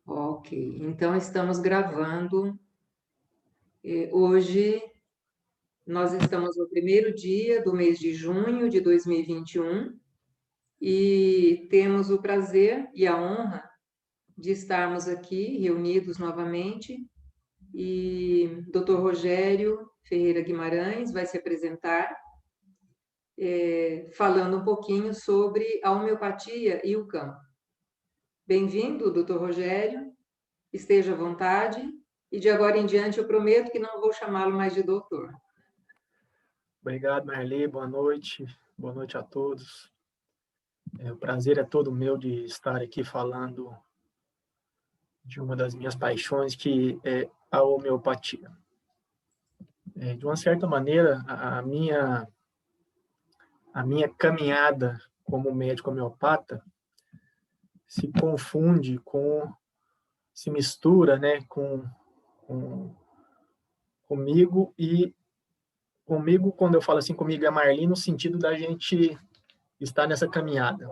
Ok, então estamos gravando. Hoje nós estamos no primeiro dia do mês de junho de 2021 e temos o prazer e a honra de estarmos aqui reunidos novamente. E Dr. Rogério Ferreira Guimarães vai se apresentar, falando um pouquinho sobre a homeopatia e o campo. Bem-vindo, Dr. Rogério. Esteja à vontade, e de agora em diante eu prometo que não vou chamá-lo mais de doutor. Obrigado, Marli. Boa noite. Boa noite a todos. O prazer é todo meu de estar aqui falando de uma das minhas paixões, que é a homeopatia. De uma certa maneira, a minha caminhada como médico homeopata se confunde se mistura, né, comigo e comigo, quando eu falo assim, comigo e a Marli, no sentido da gente estar nessa caminhada.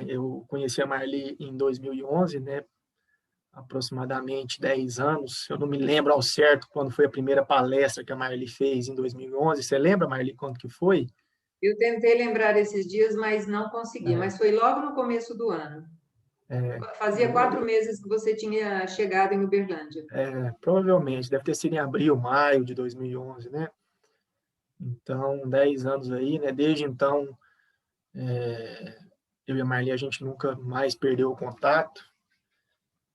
Eu conheci a Marli em 2011, né, aproximadamente 10 anos. Eu não me lembro ao certo quando foi a primeira palestra que a Marli fez em 2011. Você lembra, Marli, quando que foi? Eu tentei lembrar esses dias, mas não consegui. Mas foi logo no começo do ano. Fazia 4 meses que você tinha chegado em Uberlândia. Provavelmente, deve ter sido em abril, maio de 2011, né? Então, 10 anos aí, né? Desde então, eu e a Marli, a gente nunca mais perdeu o contato.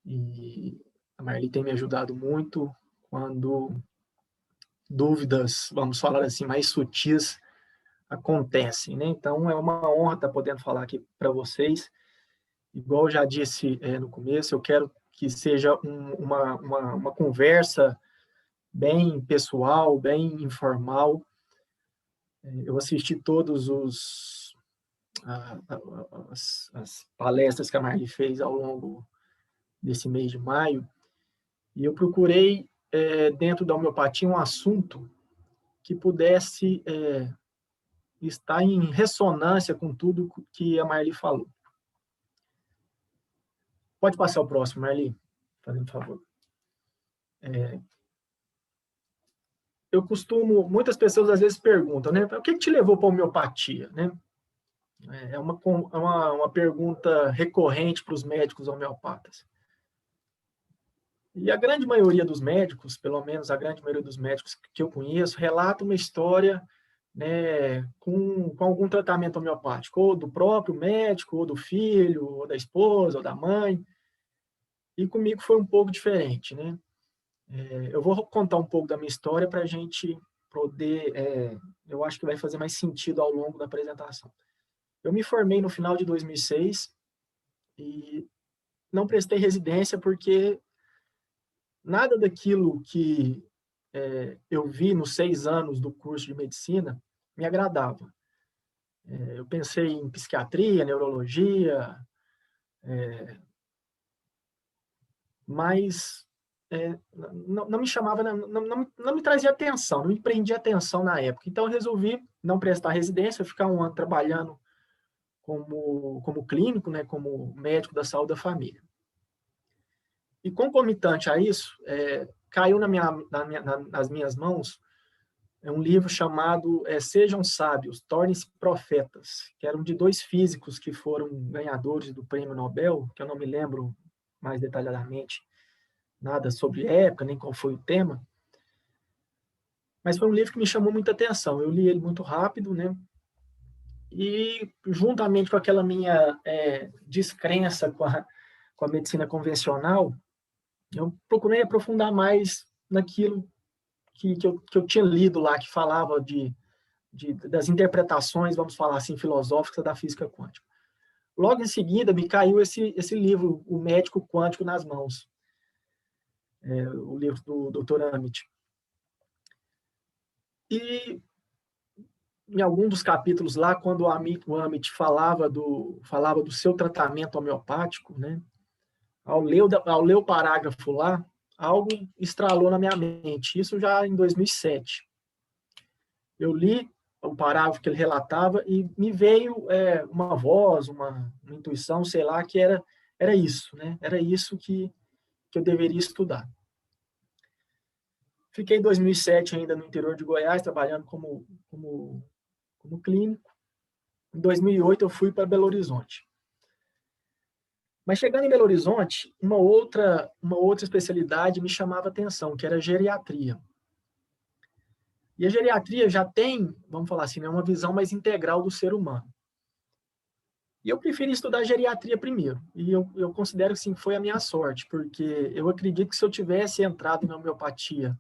E a Marli tem me ajudado muito quando dúvidas, vamos falar assim, mais sutis acontecem, né? Então, é uma honra estar podendo falar aqui para vocês. Igual eu já disse no começo, eu quero que seja uma conversa bem pessoal, bem informal. Eu assisti todos as palestras que a Marli fez ao longo desse mês de maio, e eu procurei, dentro da homeopatia, um assunto que pudesse estar em ressonância com tudo que a Marli falou. Pode passar o próximo, Marli, fazendo favor. Muitas pessoas às vezes perguntam, né? O que te levou para a homeopatia, né? É uma pergunta recorrente para os médicos homeopatas. E a grande maioria dos médicos, pelo menos a grande maioria dos médicos que eu conheço, relata uma história, né, com algum tratamento homeopático, ou do próprio médico, ou do filho, ou da esposa, ou da mãe. E comigo foi um pouco diferente, né? Eu vou contar um pouco da minha história para a gente poder, eu acho que vai fazer mais sentido ao longo da apresentação. Eu me formei no final de 2006 e não prestei residência porque nada daquilo que eu vi nos 6 anos do curso de medicina me agradava. Eu pensei em psiquiatria, neurologia, mas não me chamava, não me trazia atenção, não me prendia atenção na época. Então, eu resolvi não prestar residência, ficar um ano trabalhando como clínico, né, como médico da saúde da família. E concomitante a isso, caiu nas minhas mãos um livro chamado Sejam Sábios, Tornem-se Profetas, que eram de 2 físicos que foram ganhadores do Prêmio Nobel, que eu não me lembro mais detalhadamente nada sobre a época, nem qual foi o tema, mas foi um livro que me chamou muita atenção. Eu li ele muito rápido, né? E juntamente com aquela minha descrença com a medicina convencional, eu procurei aprofundar mais naquilo que eu tinha lido lá, que falava das interpretações, vamos falar assim, filosóficas da física quântica. Logo em seguida, me caiu esse livro, O Médico Quântico, nas mãos, o livro do Dr. Amit. E em algum dos capítulos lá, quando o Amit falava do seu tratamento homeopático, né, ao ler o parágrafo lá, algo estralou na minha mente. Isso já em 2007. Eu li o parágrafo que ele relatava e me veio uma voz, uma intuição, sei lá, que era isso, né? Era isso que eu deveria estudar. Fiquei em 2007 ainda no interior de Goiás, trabalhando como clínico. Em 2008 eu fui para Belo Horizonte. Mas chegando em Belo Horizonte, uma outra especialidade me chamava a atenção, que era a geriatria. E a geriatria já tem, vamos falar assim, uma visão mais integral do ser humano. E eu preferi estudar geriatria primeiro. E eu considero que sim, foi a minha sorte, porque eu acredito que se eu tivesse entrado na homeopatia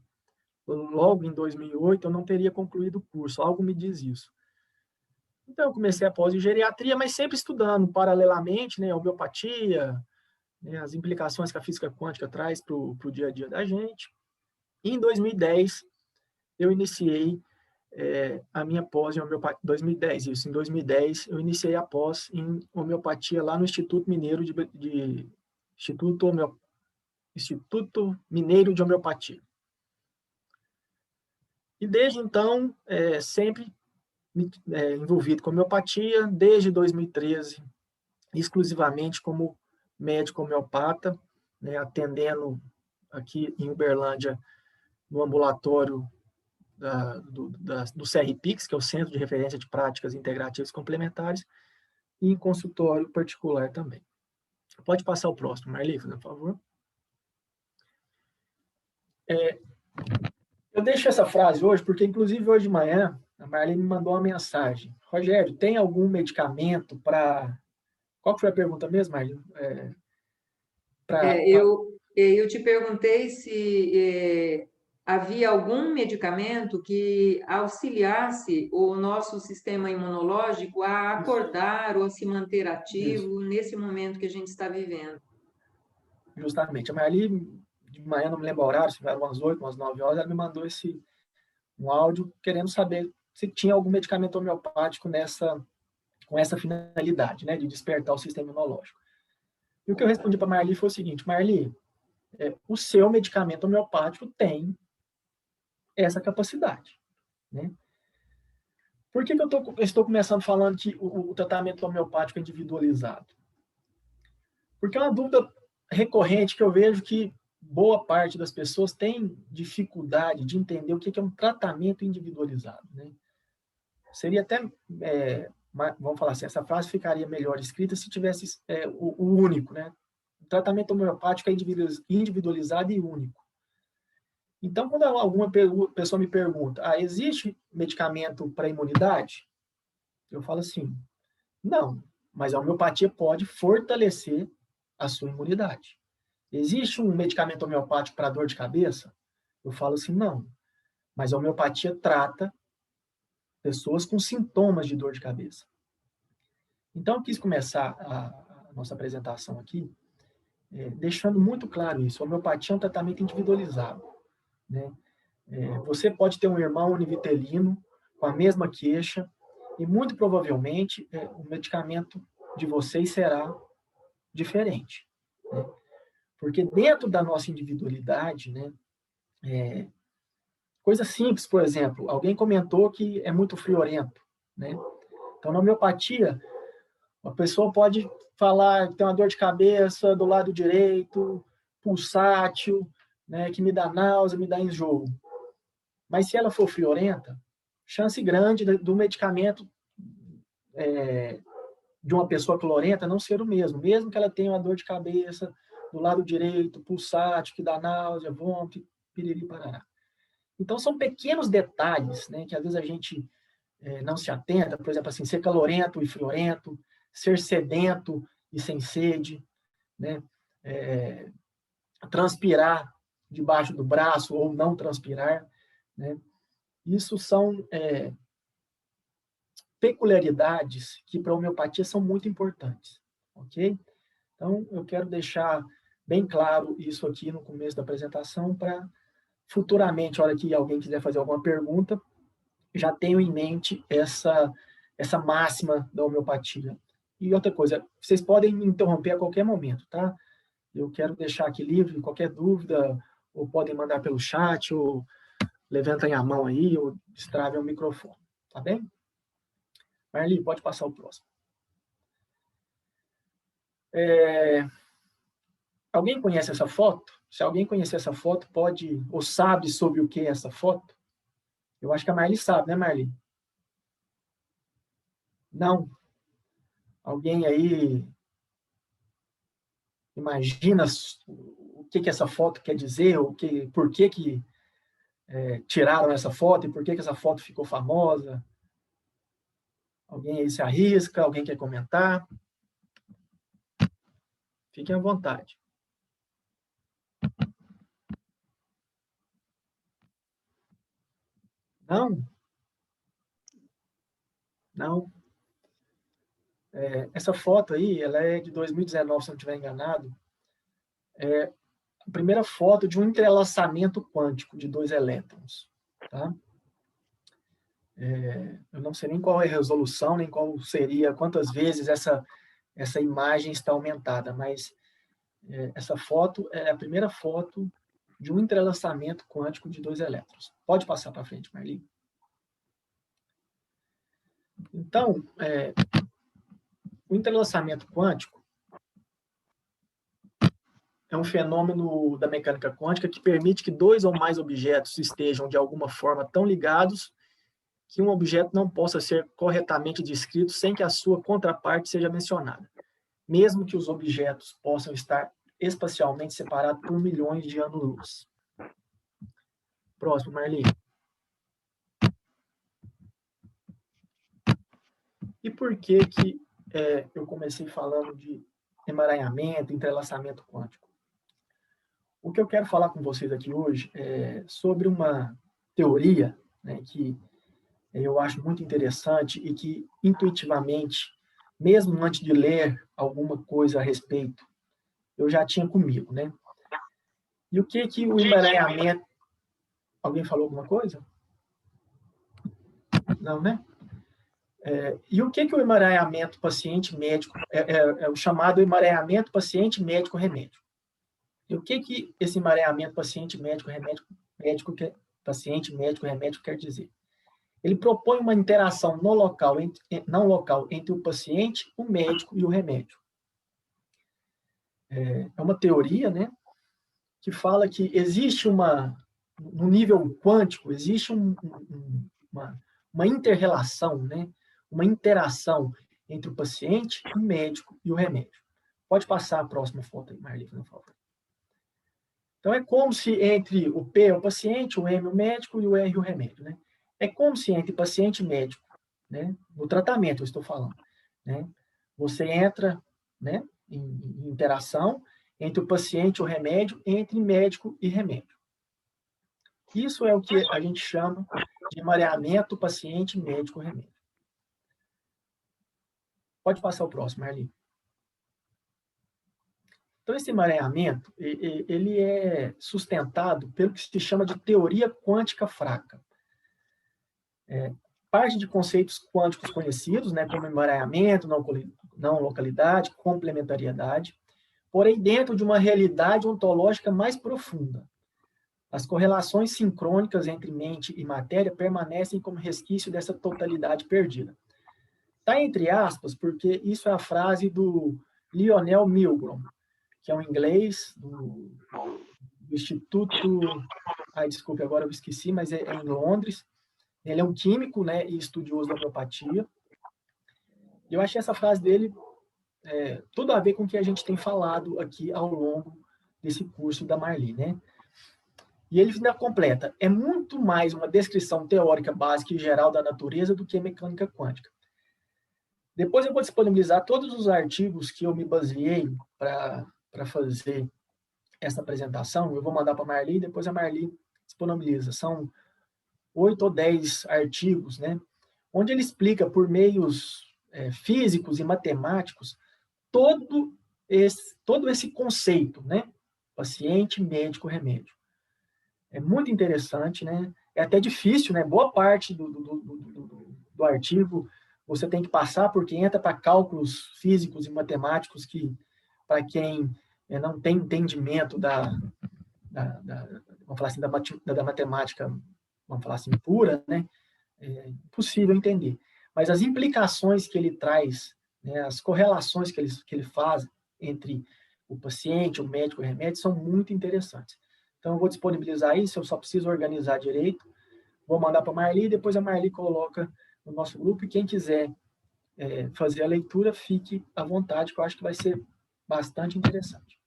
logo em 2008, eu não teria concluído o curso. Algo me diz isso. Então, eu comecei a pós em geriatria, mas sempre estudando paralelamente, né, a homeopatia, né, as implicações que a física quântica traz para o dia a dia da gente. E em 2010, eu iniciei a minha pós em homeopatia. 2010, isso. Em 2010, eu iniciei a pós em homeopatia lá no Instituto Mineiro Instituto Mineiro de Homeopatia. E desde então, sempre envolvido com homeopatia, desde 2013, exclusivamente como médico homeopata, né, atendendo aqui em Uberlândia, no ambulatório do CRPIX, que é o Centro de Referência de Práticas Integrativas Complementares, e em consultório particular também. Pode passar o próximo, Marli, por favor. Eu deixo essa frase hoje, porque inclusive hoje de manhã, a Marli me mandou uma mensagem. Rogério, tem algum medicamento para... Qual que foi a pergunta mesmo, Marli? Eu te perguntei se havia algum medicamento que auxiliasse o nosso sistema imunológico a acordar ou a se manter ativo nesse momento que a gente está vivendo. Justamente. A Marli, de manhã, não me lembro o horário, se era umas 8, umas 9 horas, ela me mandou um áudio querendo saber se tinha algum medicamento homeopático com essa finalidade, né, de despertar o sistema imunológico. E o que eu respondi para a Marli foi o seguinte: Marli, o seu medicamento homeopático tem essa capacidade, né? Por que eu estou começando falando que o tratamento homeopático é individualizado? Porque é uma dúvida recorrente que eu vejo que boa parte das pessoas tem dificuldade de entender o que é um tratamento individualizado, né? Seria até, vamos falar assim, essa frase ficaria melhor escrita se tivesse o único, né? O tratamento homeopático é individualizado e único. Então, quando alguma pessoa me pergunta, existe medicamento para imunidade? Eu falo assim, não, mas a homeopatia pode fortalecer a sua imunidade. Existe um medicamento homeopático para dor de cabeça? Eu falo assim, não, mas a homeopatia trata pessoas com sintomas de dor de cabeça. Então, eu quis começar a nossa apresentação aqui deixando muito claro isso. A homeopatia é um tratamento individualizado, né? Você pode ter um irmão univitelino com a mesma queixa e, muito provavelmente, o medicamento de vocês será diferente, né? Porque dentro da nossa individualidade, né, coisa simples, por exemplo, alguém comentou que é muito friorento, né? Então, na homeopatia, a pessoa pode falar que tem uma dor de cabeça do lado direito, pulsátil, né, que me dá náusea, me dá enjoo. Mas se ela for friorenta, chance grande do medicamento de uma pessoa clorenta não ser o mesmo que ela tenha uma dor de cabeça do lado direito, pulsátil, que dá náusea, vômito, piriri, parará. Então, são pequenos detalhes, né, que às vezes a gente não se atenta, por exemplo, assim, ser calorento e friorento, ser sedento e sem sede, né, transpirar debaixo do braço ou não transpirar, né. Isso são peculiaridades que para a homeopatia são muito importantes, ok? Então, eu quero deixar bem claro isso aqui no começo da apresentação para futuramente, a hora que alguém quiser fazer alguma pergunta, já tenho em mente essa máxima da homeopatia. E outra coisa, vocês podem me interromper a qualquer momento, tá? Eu quero deixar aqui livre, qualquer dúvida, ou podem mandar pelo chat, ou levantem a mão aí, ou destravem o microfone, Tá bem? Marli, pode passar o próximo. Alguém conhece essa foto? Se alguém conhecer essa foto, pode ou sabe sobre o que é essa foto? Eu acho que a Marli sabe, né, Marli? Não? Alguém aí imagina o que essa foto quer dizer, por que tiraram essa foto e por que essa foto ficou famosa? Alguém aí se arrisca? Alguém quer comentar? Fiquem à vontade. Não? Não. Essa foto aí, ela é de 2019, se eu não estiver enganado. É a primeira foto de um entrelaçamento quântico de dois elétrons. Tá? Eu não sei nem qual é a resolução, nem qual seria, quantas vezes essa imagem está aumentada, mas essa foto é a primeira foto de um entrelaçamento quântico de dois elétrons. Pode passar para frente, Marli. Então, o entrelaçamento quântico é um fenômeno da mecânica quântica que permite que dois ou mais objetos estejam de alguma forma tão ligados que um objeto não possa ser corretamente descrito sem que a sua contraparte seja mencionada, mesmo que os objetos possam estar espacialmente separados por milhões de anos-luz. Próximo, Marli. E por que eu comecei falando de emaranhamento, entrelaçamento quântico? O que eu quero falar com vocês aqui hoje é sobre uma teoria, né, que eu acho muito interessante e que, intuitivamente, mesmo antes de ler alguma coisa a respeito, eu já tinha comigo, né? E o que o emaranhamento... Alguém falou alguma coisa? Não, né? E o que o emaranhamento paciente-médico... É o chamado emaranhamento paciente-médico-remédio. E o que esse emaranhamento paciente-médico-remédio paciente-médico-remédio quer dizer? Ele propõe uma interação não local entre o paciente, o médico e o remédio. É uma teoria, né, que fala que existe no nível quântico, existe uma inter-relação, né, uma interação entre o paciente, o médico e o remédio. Pode passar a próxima foto aí, Marli, por favor. Então, é como se entre o P, o paciente, o M, o médico, e o R, o remédio, né? É como se entre paciente e médico, né? No tratamento, eu estou falando, né? Você entra, né, em interação entre o paciente e o remédio, entre médico e remédio. Isso é o que a gente chama de emaranhamento paciente, médico, remédio. Pode passar o próximo, Marli. Então, esse emaranhamento, ele é sustentado pelo que se chama de teoria quântica fraca. Parte de conceitos quânticos conhecidos, né, como emaranhamento, não localidade, complementariedade, porém dentro de uma realidade ontológica mais profunda. As correlações sincrônicas entre mente e matéria permanecem como resquício dessa totalidade perdida. Está entre aspas, porque isso é a frase do Lionel Milgrom, que é um inglês do Instituto... desculpe, agora eu esqueci, mas é em Londres. Ele é um químico, né, e estudioso da homeopatia. E eu achei essa frase dele tudo a ver com o que a gente tem falado aqui ao longo desse curso da Marli, né? E ele ainda completa, é muito mais uma descrição teórica básica e geral da natureza do que mecânica quântica. Depois eu vou disponibilizar todos os artigos que eu me baseei para fazer essa apresentação. Eu vou mandar para a Marli, depois a Marli disponibiliza. São 8 ou 10 artigos, né, onde ele explica por meios físicos e matemáticos todo esse conceito, né, paciente, médico, remédio. É muito interessante, né? É até difícil, né? Boa parte do artigo você tem que passar porque entra para cálculos físicos e matemáticos que, para quem não tem entendimento vamos falar assim, da matemática, vamos falar assim, pura, né? impossível entender. Mas as implicações que ele traz, né, as correlações que ele faz entre o paciente, o médico e o remédio são muito interessantes. Então, eu vou disponibilizar isso, eu só preciso organizar direito, vou mandar para a Marli, depois a Marli coloca no nosso grupo, e quem quiser fazer a leitura, fique à vontade, que eu acho que vai ser bastante interessante.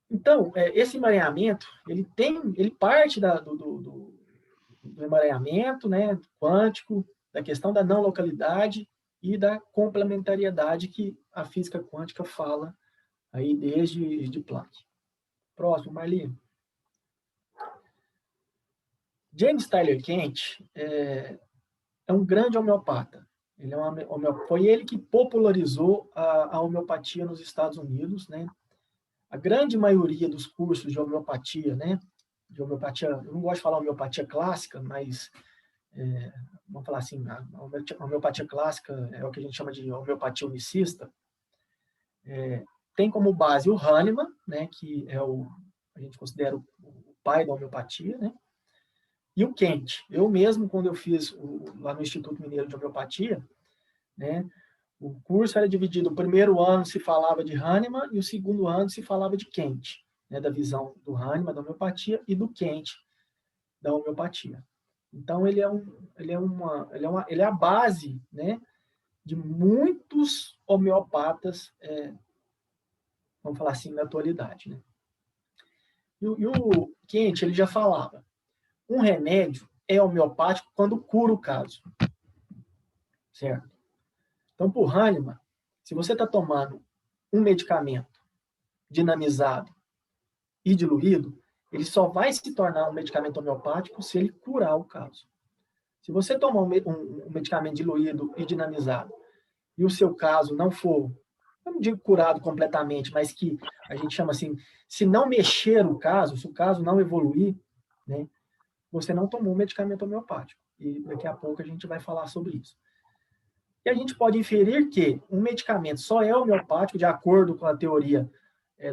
Então, esse emaranhamento, ele parte do emaranhamento, né, quântico, da questão da não localidade e da complementariedade que a física quântica fala aí desde de Planck. Próximo, Marli. James Tyler Kent é um grande homeopata. Foi ele que popularizou a homeopatia nos Estados Unidos, né? A grande maioria dos cursos de homeopatia, né? De homeopatia, eu não gosto de falar homeopatia clássica, mas vamos falar assim, a homeopatia clássica é o que a gente chama de homeopatia unicista. Tem como base o Hahnemann, né? Que a gente considera o pai da homeopatia, né? E o Kent. Eu mesmo, quando eu fiz lá no Instituto Mineiro de Homeopatia, né, o curso era dividido, o primeiro ano se falava de Hahnemann e o segundo ano se falava de Kent, né, da visão do Hahnemann da homeopatia e do Kent da homeopatia. Então, ele é a base, né, de muitos homeopatas, vamos falar assim, na atualidade. Né? E o Kent, ele já falava, um remédio é homeopático quando cura o caso. Certo? Então, por Hahnemann, se você está tomando um medicamento dinamizado e diluído, ele só vai se tornar um medicamento homeopático se ele curar o caso. Se você tomar um medicamento diluído e dinamizado e o seu caso não for, eu não digo curado completamente, mas que a gente chama assim, se não mexer o caso, se o caso não evoluir, né, você não tomou um medicamento homeopático. E daqui a pouco a gente vai falar sobre isso. E a gente pode inferir que um medicamento só é homeopático, de acordo com a teoria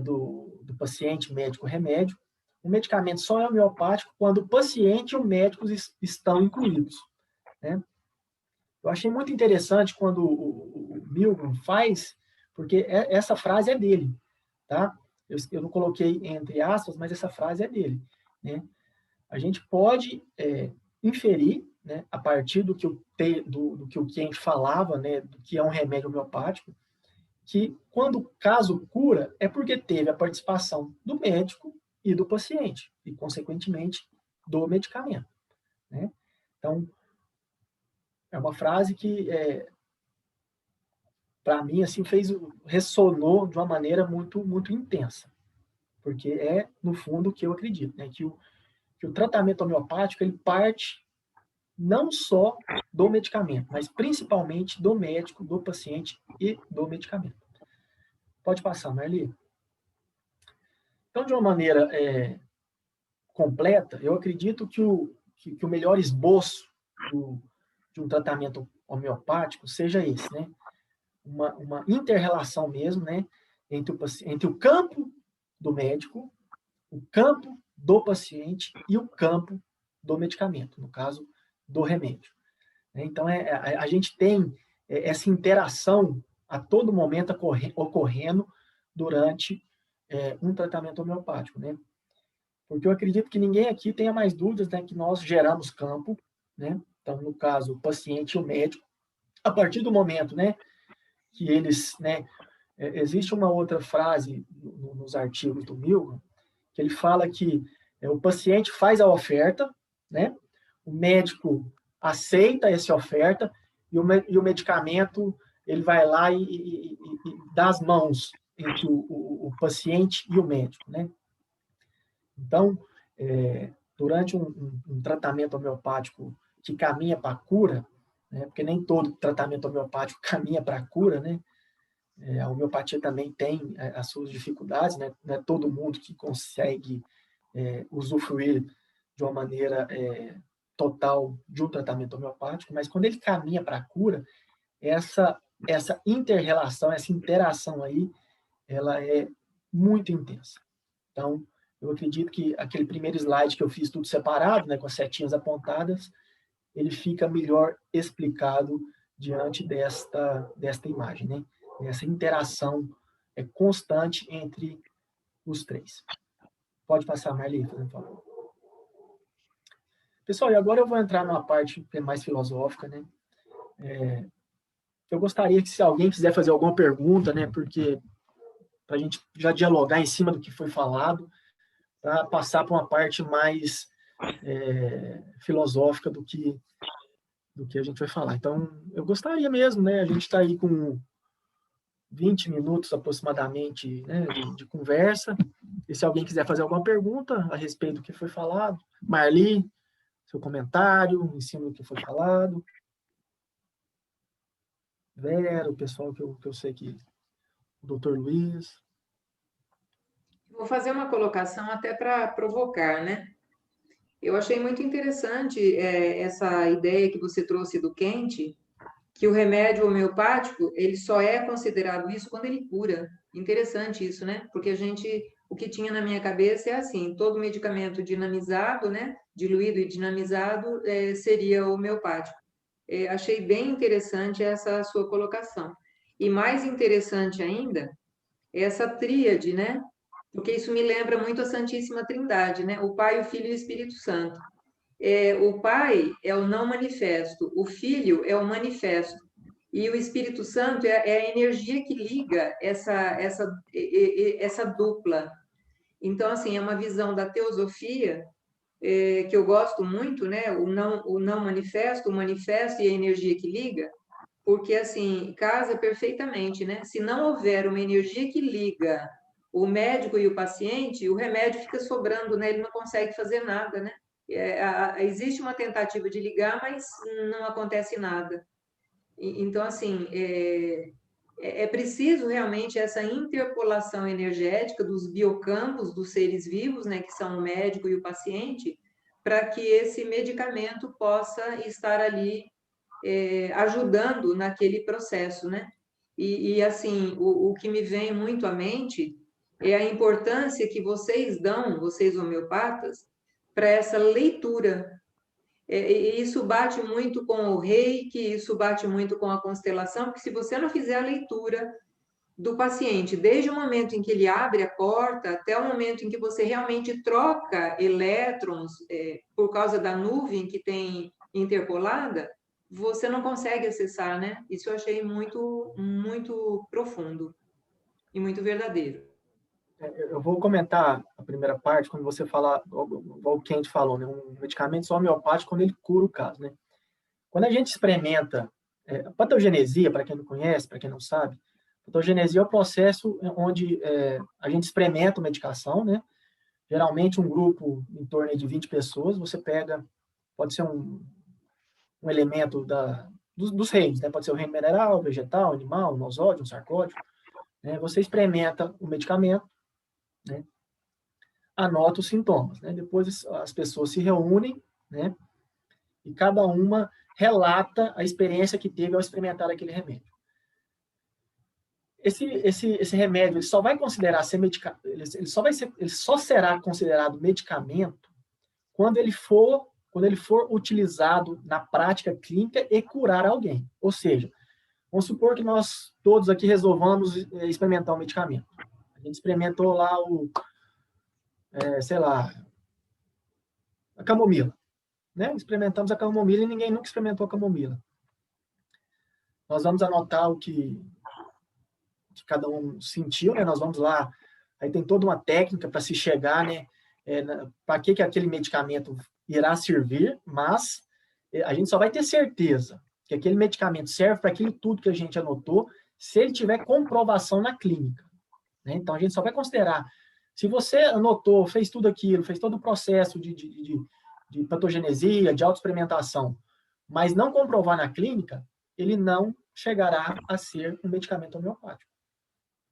do paciente, médico, remédio. Um medicamento só é homeopático quando o paciente e o médico estão incluídos. Né? Eu achei muito interessante quando o Milgram faz, porque essa frase é dele. Tá? Eu não coloquei entre aspas, mas essa frase é dele. Né? A gente pode inferir, né, a partir do que o Kent falava, né, do que é um remédio homeopático, que quando o caso cura, é porque teve a participação do médico e do paciente, e, consequentemente, do medicamento. Né? Então, é uma frase que, para mim, assim, ressonou de uma maneira muito, muito intensa, porque é, no fundo, o que eu acredito, né, que o tratamento homeopático ele parte não só do medicamento, mas principalmente do médico, do paciente e do medicamento. Pode passar, Marli. Então, de uma maneira completa, eu acredito que o melhor esboço de um tratamento homeopático seja esse, né? Uma inter-relação mesmo, né? Entre o campo do médico, o campo do paciente e o campo do medicamento, no caso, do remédio. Então, a gente tem essa interação a todo momento ocorrendo durante um tratamento homeopático, né? Porque eu acredito que ninguém aqui tenha mais dúvidas, né, que nós geramos campo, né? Então, no caso, o paciente e o médico, a partir do momento, né, que eles, né, existe uma outra frase nos artigos do Milgram, que ele fala que o paciente faz a oferta, né? O médico aceita essa oferta e o medicamento ele vai lá e dá as mãos entre o paciente e o médico, né? Então, durante um tratamento homeopático que caminha para a cura, né? Porque nem todo tratamento homeopático caminha para a cura, né? A homeopatia também tem as suas dificuldades, né? Não é todo mundo que consegue usufruir de uma maneira total de um tratamento homeopático, mas quando ele caminha para a cura, essa inter-relação, essa interação aí, ela é muito intensa. Então, eu acredito que aquele primeiro slide que eu fiz tudo separado, né, com as setinhas apontadas, ele fica melhor explicado diante desta imagem, né? Essa interação constante entre os três. Pode passar, Marli, por favor. Pessoal, e agora eu vou entrar numa parte mais filosófica, né? Eu gostaria que, se alguém quiser fazer alguma pergunta, né? Porque para a gente já dialogar em cima do que foi falado, para passar para uma parte mais filosófica do que a gente vai falar. Então, eu gostaria mesmo, né? A gente está aí com 20 minutos aproximadamente, né, de conversa. E se alguém quiser fazer alguma pergunta a respeito do que foi falado, Marli, seu comentário em cima do que foi falado. Vera, o pessoal que eu sei que... O doutor Luiz. Vou fazer uma colocação até para provocar, né? Eu achei muito interessante essa ideia que você trouxe do Kent, que o remédio homeopático, ele só é considerado isso quando ele cura. Interessante isso, né? Porque o que tinha na minha cabeça é assim, todo medicamento dinamizado, né? Diluído e dinamizado, seria homeopático. Achei bem interessante essa sua colocação. E mais interessante ainda, essa tríade, né? Porque isso me lembra muito a Santíssima Trindade, né? O Pai, o Filho e o Espírito Santo. O Pai é o não manifesto, o Filho é o manifesto, e o Espírito Santo é a energia que liga essa dupla. Então, assim, é uma visão da teosofia que eu gosto muito, né? O não manifesto, o manifesto e a energia que liga, porque, assim, casa perfeitamente, né? Se não houver uma energia que liga o médico e o paciente, o remédio fica sobrando, né? Ele não consegue fazer nada, né? Existe uma tentativa de ligar, mas não acontece nada. Então, assim, é preciso realmente essa interpolação energética dos biocampos dos seres vivos, né, que são o médico e o paciente, para que esse medicamento possa estar ali ajudando naquele processo, né? E assim, o que me vem muito à mente é a importância que vocês dão, vocês homeopatas, para essa leitura. Isso bate muito com o reiki, isso bate muito com a constelação, porque se você não fizer a leitura do paciente, desde o momento em que ele abre a porta até o momento em que você realmente troca elétrons por causa da nuvem que tem interpolada, você não consegue acessar, né? Isso eu achei muito, muito profundo e muito verdadeiro. Eu vou comentar a primeira parte, quando você fala, o Kent falou, né? Um medicamento só homeopático quando ele cura o caso, né? Quando a gente experimenta patogenesia, para quem não conhece, para quem não sabe, patogenesia é o processo onde a gente experimenta uma medicação, né? Geralmente um grupo em torno de 20 pessoas, você pega, pode ser um elemento dos reinos, né? Pode ser o reino mineral, vegetal, animal, nosódio, sarcódio, né? Você experimenta o medicamento, né? Anota os sintomas, né? Depois as pessoas se reúnem, né? E cada uma relata a experiência que teve ao experimentar aquele remédio. Esse remédio ele só vai considerar ser medicamento, ele só será considerado medicamento quando ele for utilizado na prática clínica e curar alguém. Ou seja, vamos supor que nós todos aqui resolvamos experimentar um medicamento. A gente experimentou lá sei lá, a camomila, né? Experimentamos a camomila e ninguém nunca experimentou a camomila. Nós vamos anotar o que cada um sentiu, né? Nós vamos lá, aí tem toda uma técnica para se chegar, né? Para que aquele medicamento irá servir, mas a gente só vai ter certeza que aquele medicamento serve para aquilo tudo que a gente anotou se ele tiver comprovação na clínica, né? Então, a gente só vai considerar, se você anotou, fez tudo aquilo, fez todo o processo de patogenesia, de autoexperimentação, mas não comprovar na clínica, ele não chegará a ser um medicamento homeopático.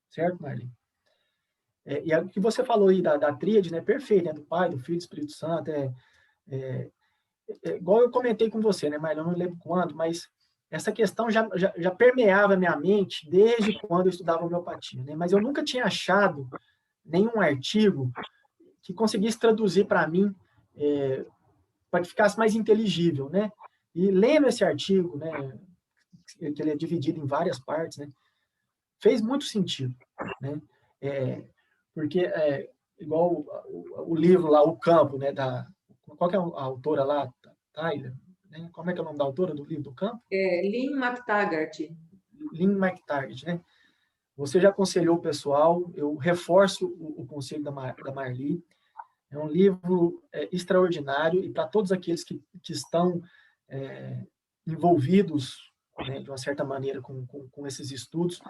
Certo, Marlene? E o que você falou aí da tríade, né? Perfeito, né? Do Pai, do Filho, do Espírito Santo. Igual eu comentei com você, né, Marlene? Eu não lembro quando, mas essa questão já permeava a minha mente desde quando eu estudava homeopatia, né? Mas eu nunca tinha achado nenhum artigo que conseguisse traduzir para mim, para que ficasse mais inteligível, né? E lendo esse artigo, né, que ele é dividido em várias partes, né, fez muito sentido, né? Porque, igual o livro lá, O Campo, né, qual que é a autora lá? Tyler, né? Como é que é o nome da autora do livro do Campo? Lynn McTaggart. Lynn McTaggart, né? Você já aconselhou o pessoal, eu reforço o conselho da Marli. É um livro extraordinário e para todos aqueles que estão envolvidos, né, de uma certa maneira com esses estudos,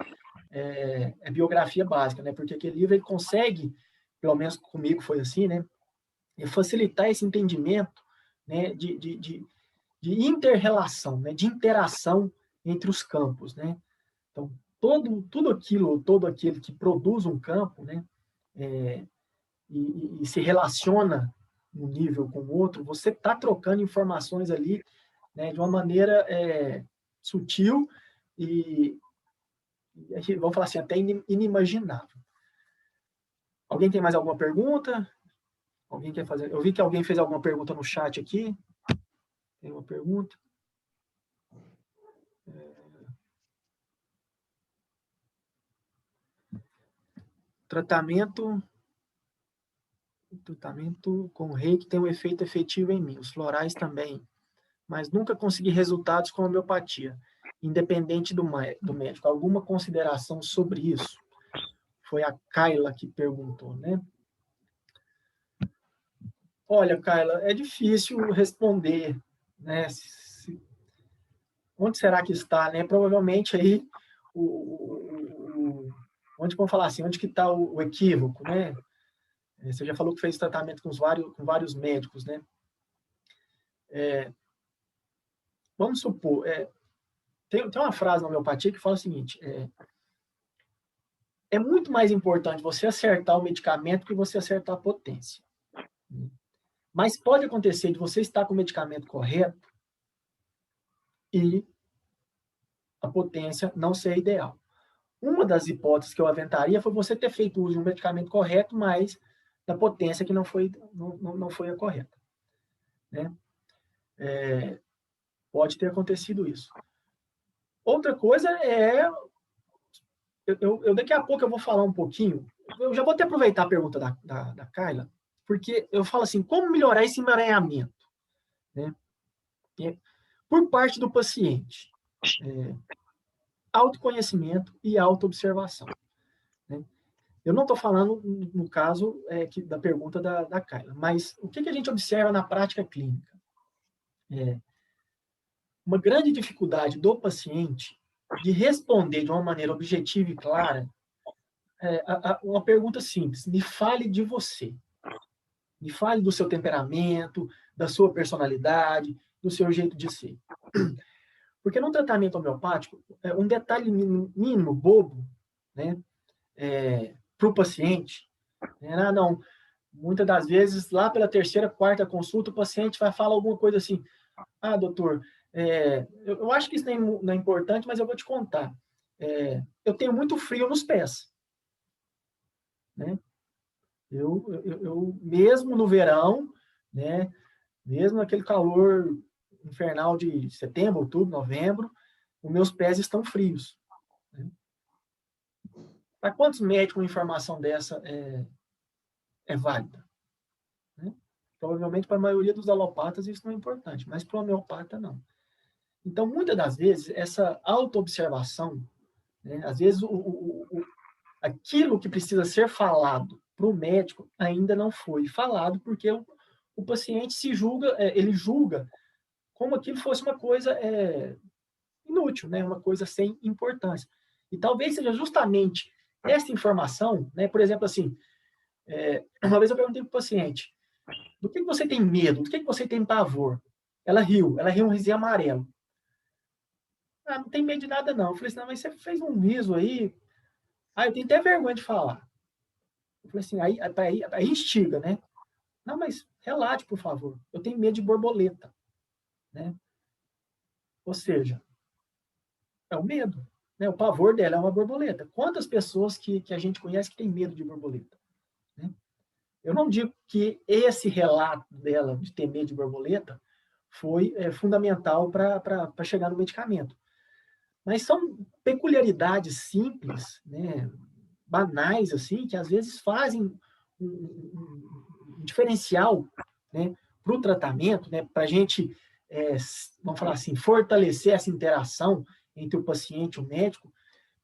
é biografia básica, né? Porque aquele livro ele consegue, pelo menos comigo foi assim, né? Facilitar esse entendimento, né, de inter-relação, né, de interação entre os campos, né? Então, todo aquele que produz um campo, né, e se relaciona um nível com o outro, você está trocando informações ali, né, de uma maneira sutil e, vamos falar assim, até inimaginável. Alguém tem mais alguma pergunta? Alguém quer fazer? Eu vi que alguém fez alguma pergunta no chat aqui. Tem uma pergunta? Tratamento com reiki tem um efeito efetivo em mim. Os florais também. Mas nunca consegui resultados com homeopatia, independente do médico. Alguma consideração sobre isso? Foi a Kayla que perguntou, né? Olha, Kayla, é difícil responder, né? Onde será que está, né? Provavelmente aí onde vamos falar assim, onde que está o equívoco, né? Você já falou que fez tratamento com vários médicos, né? Vamos supor, tem uma frase na homeopatia que fala o seguinte: é muito mais importante você acertar o medicamento que você acertar a potência. Mas pode acontecer de você estar com o medicamento correto e a potência não ser ideal. Uma das hipóteses que eu aventaria foi você ter feito uso de um medicamento correto, mas da potência que não foi a correta, né? Pode ter acontecido isso. Outra coisa eu daqui a pouco eu vou falar um pouquinho, eu já vou até aproveitar a pergunta da Kayla, porque eu falo assim, como melhorar esse emaranhamento, né? Por parte do paciente, autoconhecimento e autoobservação, né? Eu não estou falando, no caso da pergunta da Kayla, mas o que a gente observa na prática clínica? Uma grande dificuldade do paciente de responder de uma maneira objetiva e clara uma pergunta simples: me fale de você. Me fale do seu temperamento, da sua personalidade, do seu jeito de ser. Porque no tratamento homeopático, um detalhe mínimo, bobo, né, para o paciente, não, muitas das vezes, lá pela terceira, quarta consulta, o paciente vai falar alguma coisa assim: ah, doutor, eu acho que isso não é importante, mas eu vou te contar. Eu tenho muito frio nos pés, né? Eu mesmo no verão, né, mesmo naquele calor infernal de setembro, outubro, novembro, os meus pés estão frios, né? Para quantos médicos uma informação dessa é válida, né? Provavelmente para a maioria dos alopatas isso não é importante, mas para o homeopata não. Então, muitas das vezes, essa autoobservação, né, às vezes aquilo que precisa ser falado para o médico ainda não foi falado, porque o paciente ele julga como aquilo fosse uma coisa inútil, né, uma coisa sem importância. E talvez seja justamente essa informação, né, por exemplo, assim, uma vez eu perguntei para o paciente: do que você tem medo? Do que você tem pavor? Ela riu um risinho amarelo. Ah, não tem medo de nada, não. Eu falei assim: não, mas você fez um riso aí. Ah, eu tenho até vergonha de falar. Eu falei assim, aí instiga, né? Não, mas relate, por favor. Eu tenho medo de borboleta, né? Ou seja, é o medo, né? O pavor dela é uma borboleta. Quantas pessoas que a gente conhece que tem medo de borboleta, né? Eu não digo que esse relato dela de ter medo de borboleta foi fundamental para chegar no medicamento. Mas são peculiaridades simples, né, banais, assim, que às vezes fazem um diferencial, né, para o tratamento, né, para a gente, vamos falar assim, fortalecer essa interação entre o paciente e o médico,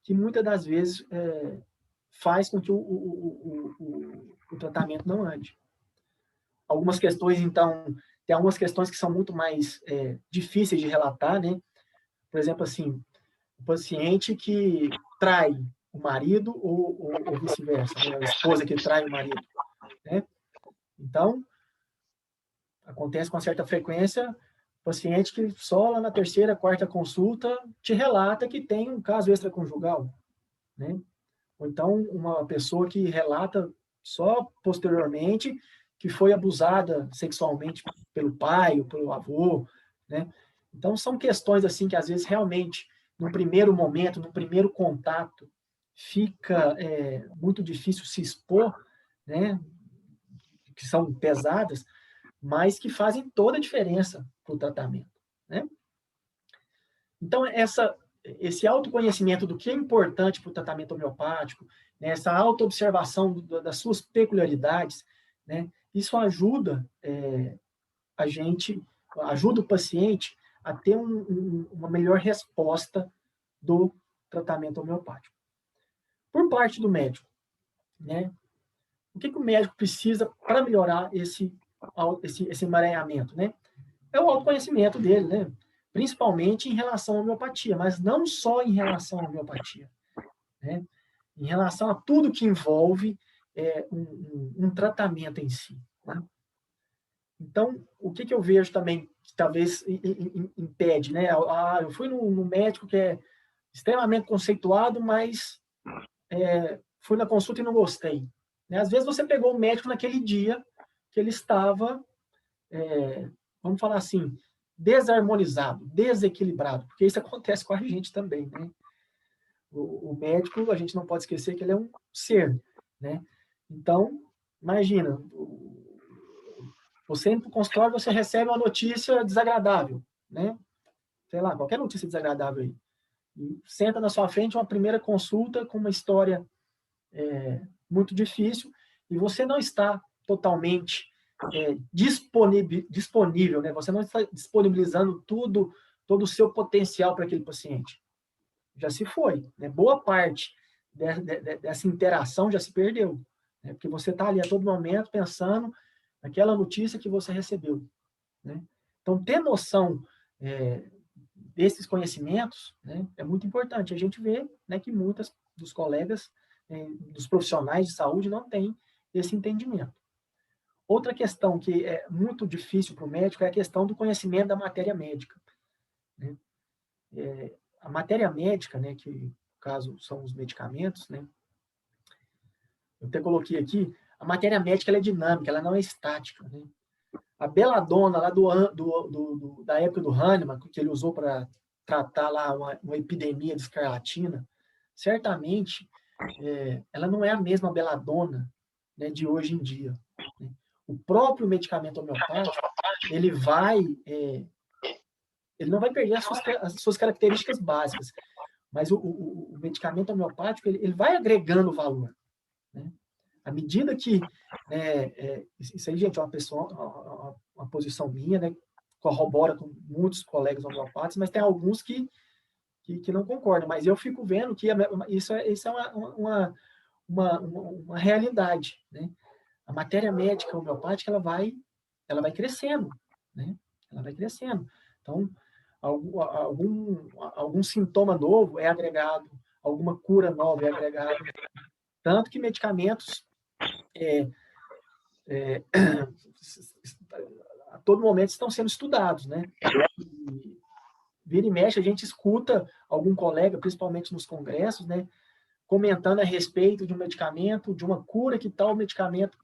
que muitas das vezes faz com que o tratamento não ande. Algumas questões, então, tem algumas questões que são muito mais difíceis de relatar, né? Por exemplo, assim, o paciente que trai o marido ou vice-versa, né? A esposa que trai o marido, né? Então, acontece com certa frequência, paciente que só lá na terceira, quarta consulta te relata que tem um caso extraconjugal, né? Ou então, uma pessoa que relata só posteriormente que foi abusada sexualmente pelo pai ou pelo avô, né? Então, são questões assim que, às vezes, realmente, no primeiro momento, no primeiro contato, fica muito difícil se expor, né? Que são pesadas, mas que fazem toda a diferença para o tratamento, né? Então, esse autoconhecimento do que é importante para o tratamento homeopático, né, essa autoobservação das suas peculiaridades, né, isso ajuda a gente, ajuda o paciente a ter uma melhor resposta do tratamento homeopático. Por parte do médico, né, o que o médico precisa para melhorar esse emaranhamento, né? É o autoconhecimento dele, né? Principalmente em relação à homeopatia, mas não só em relação à homeopatia, né? Em relação a tudo que envolve um tratamento em si, né? Então, o que eu vejo também que talvez impede, né? Eu fui no médico que é extremamente conceituado, mas fui na consulta e não gostei, né? Às vezes você pegou o médico naquele dia que ele estava, vamos falar assim, desarmonizado, desequilibrado, porque isso acontece com a gente também, né? O médico, a gente não pode esquecer que ele é um ser, né? Então, imagina, você entra para o consultório, você recebe uma notícia desagradável, né? Sei lá, qualquer notícia desagradável aí. E senta na sua frente uma primeira consulta com uma história muito difícil e você não está totalmente disponível, né? Você não está disponibilizando todo o seu potencial para aquele paciente. Já se foi, né? Boa parte dessa interação já se perdeu, né? Porque você está ali a todo momento pensando naquela notícia que você recebeu, né? Então, ter noção desses conhecimentos, né, é muito importante. A gente vê, né, que muitos dos colegas, dos profissionais de saúde, não têm esse entendimento. Outra questão que é muito difícil para o médico é a questão do conhecimento da matéria médica, né? A matéria médica, né, que no caso são os medicamentos, né, eu até coloquei aqui, a matéria médica ela é dinâmica, ela não é estática, né? A beladona lá da época do Hahnemann, que ele usou para tratar lá uma epidemia de escarlatina, certamente ela não é a mesma beladona, né, de hoje em dia, né? O próprio medicamento homeopático, ele não vai perder as suas características básicas, mas o medicamento homeopático, ele vai agregando valor, né? À medida que isso aí, gente, é uma posição minha, né? Corrobora com muitos colegas homeopatas, mas tem alguns que não concordam. Mas eu fico vendo que isso é uma realidade, né? A matéria médica homeopática ela vai crescendo, né? Ela vai crescendo. Então, algum sintoma novo é agregado, alguma cura nova é agregada. Tanto que medicamentos a todo momento estão sendo estudados, né? E vira e mexe, a gente escuta algum colega, principalmente nos congressos, né, comentando a respeito de um medicamento, de uma cura que tal medicamento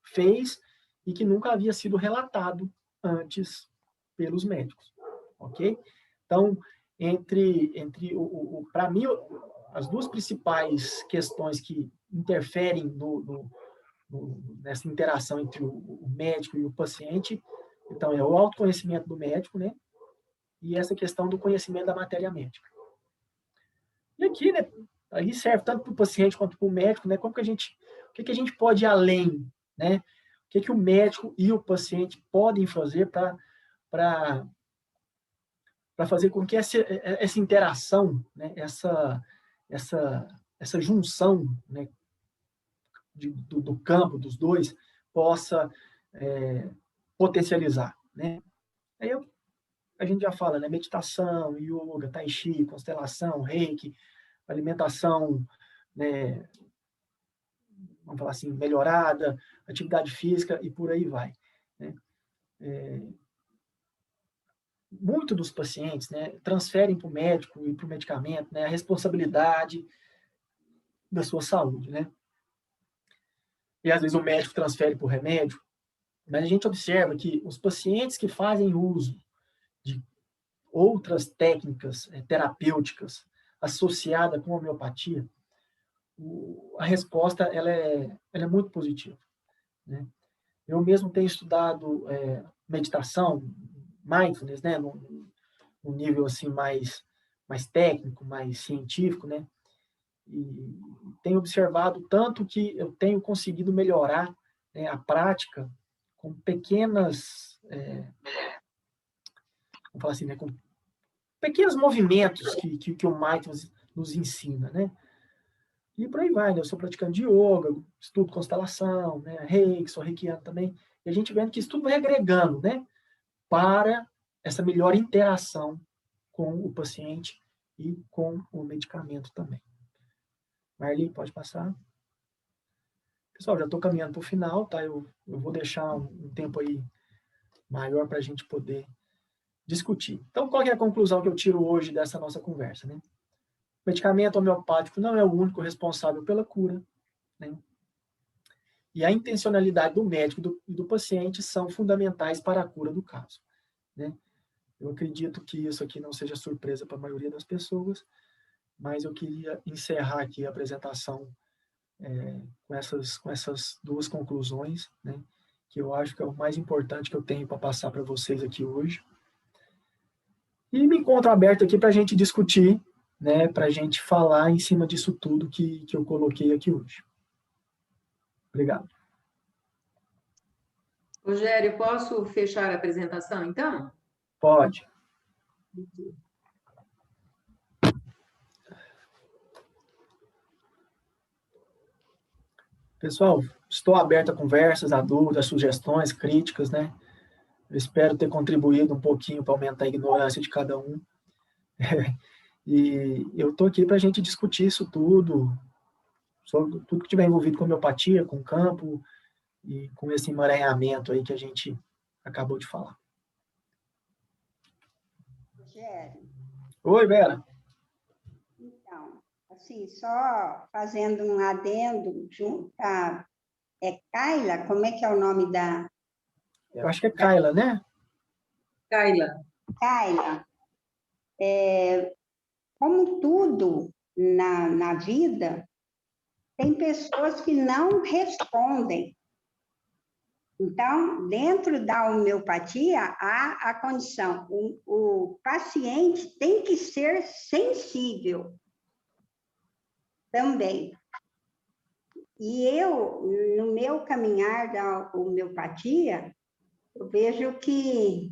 fez e que nunca havia sido relatado antes pelos médicos, ok? Então, para mim, as duas principais questões que interferem nessa interação entre o médico e o paciente Então, é o autoconhecimento do médico, né? E essa questão do conhecimento da matéria médica. E aqui, né, aí serve tanto para o paciente quanto para o médico, né? Como que o que a gente pode ir além, né? O que o médico e o paciente podem fazer para fazer com que essa interação, né? Essa junção, né? Do campo dos dois possa potencializar, né? Aí a gente já fala, né? Meditação, yoga, tai chi, constelação, reiki, alimentação, né? Vamos falar assim, melhorada, atividade física e por aí vai, né? Muito dos pacientes, né, transferem para o médico e para o medicamento, né, a responsabilidade da sua saúde, né? E às vezes o médico transfere para o remédio, mas a gente observa que os pacientes que fazem uso de outras técnicas terapêuticas associadas com a homeopatia, a resposta ela é muito positiva, né? Eu mesmo tenho estudado meditação, mindfulness, né, num nível assim mais técnico, mais científico, né? E tenho observado tanto que eu tenho conseguido melhorar, né, a prática com pequenas, vamos falar assim, né, com pequenos movimentos que o mindfulness nos ensina, né? E por aí vai, né? Eu sou praticante de yoga, estudo constelação, né? Reiki, sou reikiano também. E a gente vendo que isso tudo vai agregando, né? Para essa melhor interação com o paciente e com o medicamento também. Marli, pode passar. Pessoal, já estou caminhando para o final, tá? Eu vou deixar um tempo aí maior para a gente poder discutir. Então, qual é a conclusão que eu tiro hoje dessa nossa conversa, né? O medicamento homeopático não é o único responsável pela cura, né? E a intencionalidade do médico e do paciente são fundamentais para a cura do caso, né? Eu acredito que isso aqui não seja surpresa para a maioria das pessoas, mas eu queria encerrar aqui a apresentação com essas duas conclusões, né? Que eu acho que é o mais importante que eu tenho para passar para vocês aqui hoje. E me encontro aberto aqui para a gente discutir, né? Para a gente falar em cima disso tudo que eu coloquei aqui hoje. Obrigado. Rogério, posso fechar a apresentação, então? Pode. Pessoal, estou aberto a conversas, a dúvidas, sugestões, críticas, né? Eu espero ter contribuído um pouquinho para aumentar a ignorância de cada um. E eu estou aqui para a gente discutir isso tudo, sobre tudo que tiver envolvido com homeopatia, com campo e com esse emaranhamento aí que a gente acabou de falar. Rogério. Oi, Vera. Então, assim, só fazendo um adendo junto a... É Kaila? Como é que é o nome da... Eu acho que é Kaila, né? Kaila. Kaila. Como tudo na vida, tem pessoas que não respondem. Então, dentro da homeopatia, há a condição, o paciente tem que ser sensível também. E eu, no meu caminhar da homeopatia, eu vejo que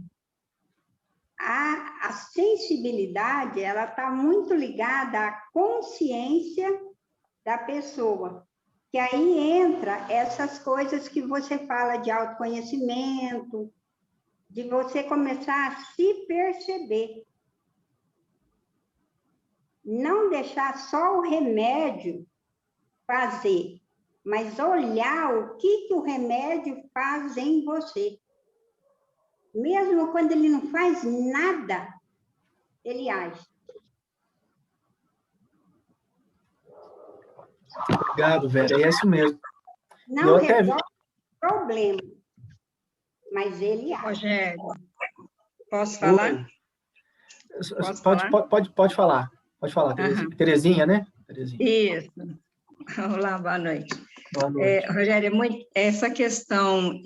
a sensibilidade, ela está muito ligada à consciência da pessoa. Que aí entra essas coisas que você fala de autoconhecimento, de você começar a se perceber. Não deixar só o remédio fazer, mas olhar o que o remédio faz em você. Mesmo quando ele não faz nada, ele age. Obrigado, Vera. É isso mesmo. Não resolve o problema, mas ele age. Rogério, posso falar? Pode falar. Pode falar, Terezinha, né? Terezinha. Isso. Olá, boa noite. Boa noite. Rogério, essa questão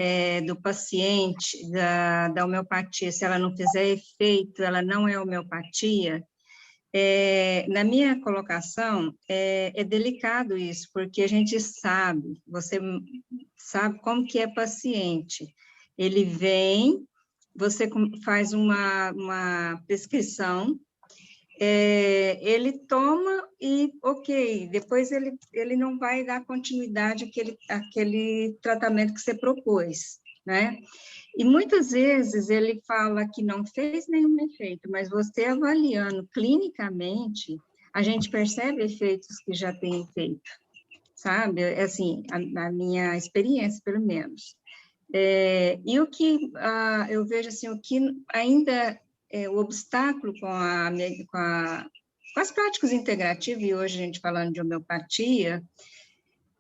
do paciente, da homeopatia, se ela não fizer efeito, ela não é homeopatia. Na minha colocação, é delicado isso, porque a gente sabe, você sabe como que é paciente. Ele vem, você faz uma prescrição, ele toma e, ok, depois ele não vai dar continuidade àquele tratamento que você propôs, né? E muitas vezes ele fala que não fez nenhum efeito, mas você avaliando clinicamente, a gente percebe efeitos que já tem feito, sabe? Assim, a minha experiência, pelo menos. E o que eu vejo, assim, o que ainda o obstáculo com as práticas integrativas, e hoje a gente falando de homeopatia,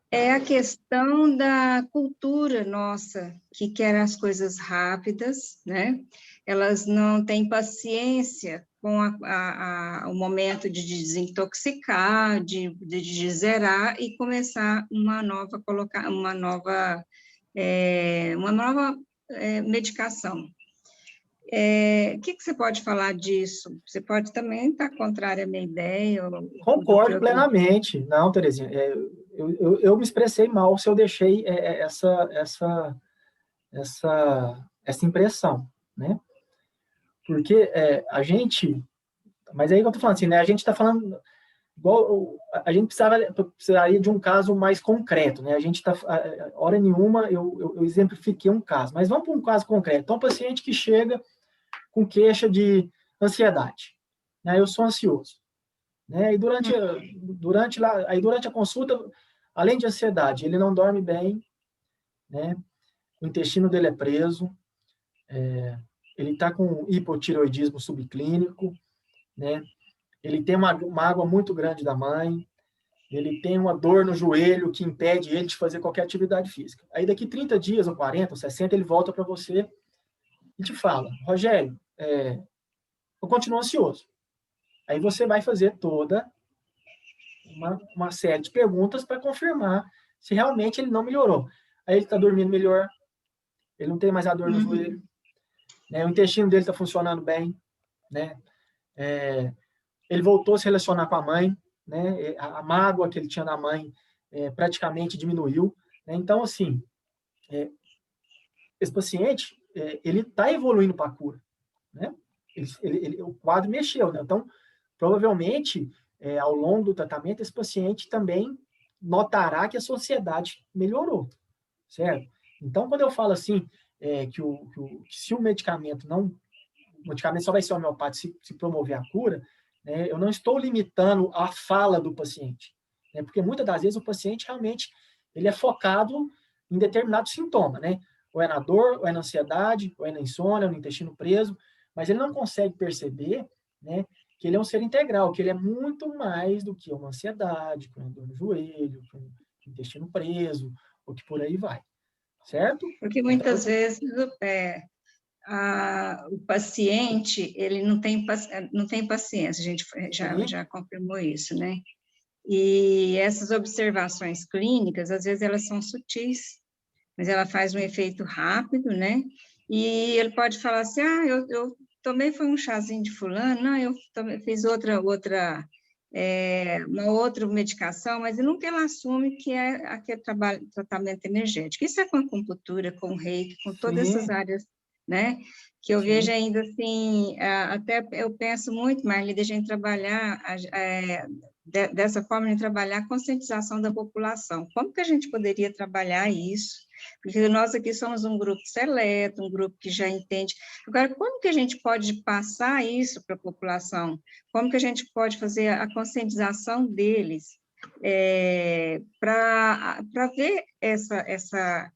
é a questão da cultura nossa, que quer as coisas rápidas, né? Elas não têm paciência com o momento de desintoxicar, de zerar e começar uma nova medicação. O que você pode falar disso? Você pode também estar contrária à minha ideia? Concordo plenamente. Não, Terezinha, eu me expressei mal se eu deixei essa impressão, né? Porque a gente... Mas aí que eu estou falando assim, né? A gente está falando... Igual, a gente precisaria de um caso mais concreto, né? A gente está... Hora nenhuma eu exemplifiquei um caso, mas vamos para um caso concreto. Então, um paciente que chega com queixa de ansiedade, né? Eu sou ansioso, né? E durante a consulta, além de ansiedade, ele não dorme bem, né? O intestino dele é preso, ele está com hipotireoidismo subclínico, né? Ele tem uma mágoa muito grande da mãe, ele tem uma dor no joelho que impede ele de fazer qualquer atividade física. Aí daqui 30 dias, ou 40, ou 60, ele volta para você e te fala, Rogério, eu continuo ansioso. Aí você vai fazer toda uma série de perguntas para confirmar se realmente ele não melhorou. Aí ele está dormindo melhor, ele não tem mais a dor no joelho, né? O intestino dele está funcionando bem, né? Ele voltou a se relacionar com a mãe, né? A mágoa que ele tinha da mãe praticamente diminuiu, né? Então, assim, esse paciente, ele está evoluindo para a cura, né? O quadro mexeu, né? Então, provavelmente, ao longo do tratamento, esse paciente também notará que a sociedade melhorou, certo? Então, quando eu falo assim, que se o medicamento só vai ser homeopático se promover a cura, né, eu não estou limitando a fala do paciente, né, porque muitas das vezes o paciente realmente ele é focado em determinado sintoma, né? Ou é na dor, ou é na ansiedade, ou é na insônia, ou no intestino preso, mas ele não consegue perceber, né, que ele é um ser integral, que ele é muito mais do que uma ansiedade, que uma dor no joelho, que um intestino preso, ou que por aí vai, certo? Porque muitas vezes o paciente, ele não tem paciência, a gente já confirmou isso, né? E essas observações clínicas, às vezes elas são sutis, mas ela faz um efeito rápido, né? E ele pode falar assim, eu tomei foi um chazinho de fulano, não, eu também fiz uma outra medicação, mas nunca ela assume que é aquele tratamento energético. Isso é com a acupuntura, com o reiki, com todas essas áreas, né? Que eu vejo ainda assim, até eu penso muito, Marli, de a gente trabalhar dessa forma, de trabalhar a conscientização da população. Como que a gente poderia trabalhar isso? Porque nós aqui somos um grupo seleto, um grupo que já entende. Agora, como que a gente pode passar isso para a população? Como que a gente pode fazer a conscientização deles para ver essa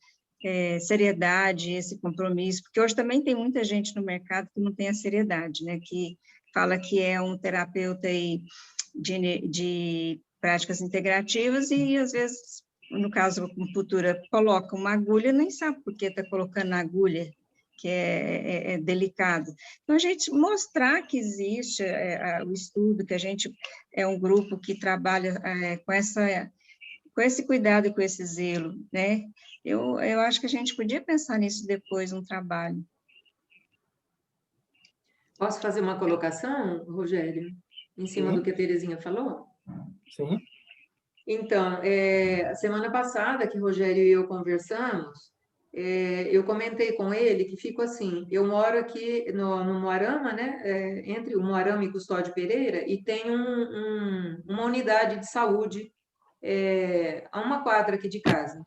seriedade, esse compromisso? Porque hoje também tem muita gente no mercado que não tem a seriedade, né? Que fala que é um terapeuta de práticas integrativas e, às vezes, no caso da acupuntura, coloca uma agulha, nem sabe por que está colocando a agulha, que é delicado. Então, a gente mostrar que existe o estudo, que a gente é um grupo que trabalha com com esse cuidado e com esse zelo, né? Eu acho que a gente podia pensar nisso depois, um trabalho. Posso fazer uma colocação, Rogério, em cima do Sim, que a Terezinha falou? sim. Então, a semana passada que Rogério e eu conversamos, eu comentei com ele que fico assim, eu moro aqui no Moarama, né, entre o Moarama e Custódio Pereira, e tem uma unidade de saúde a uma quadra aqui de casa.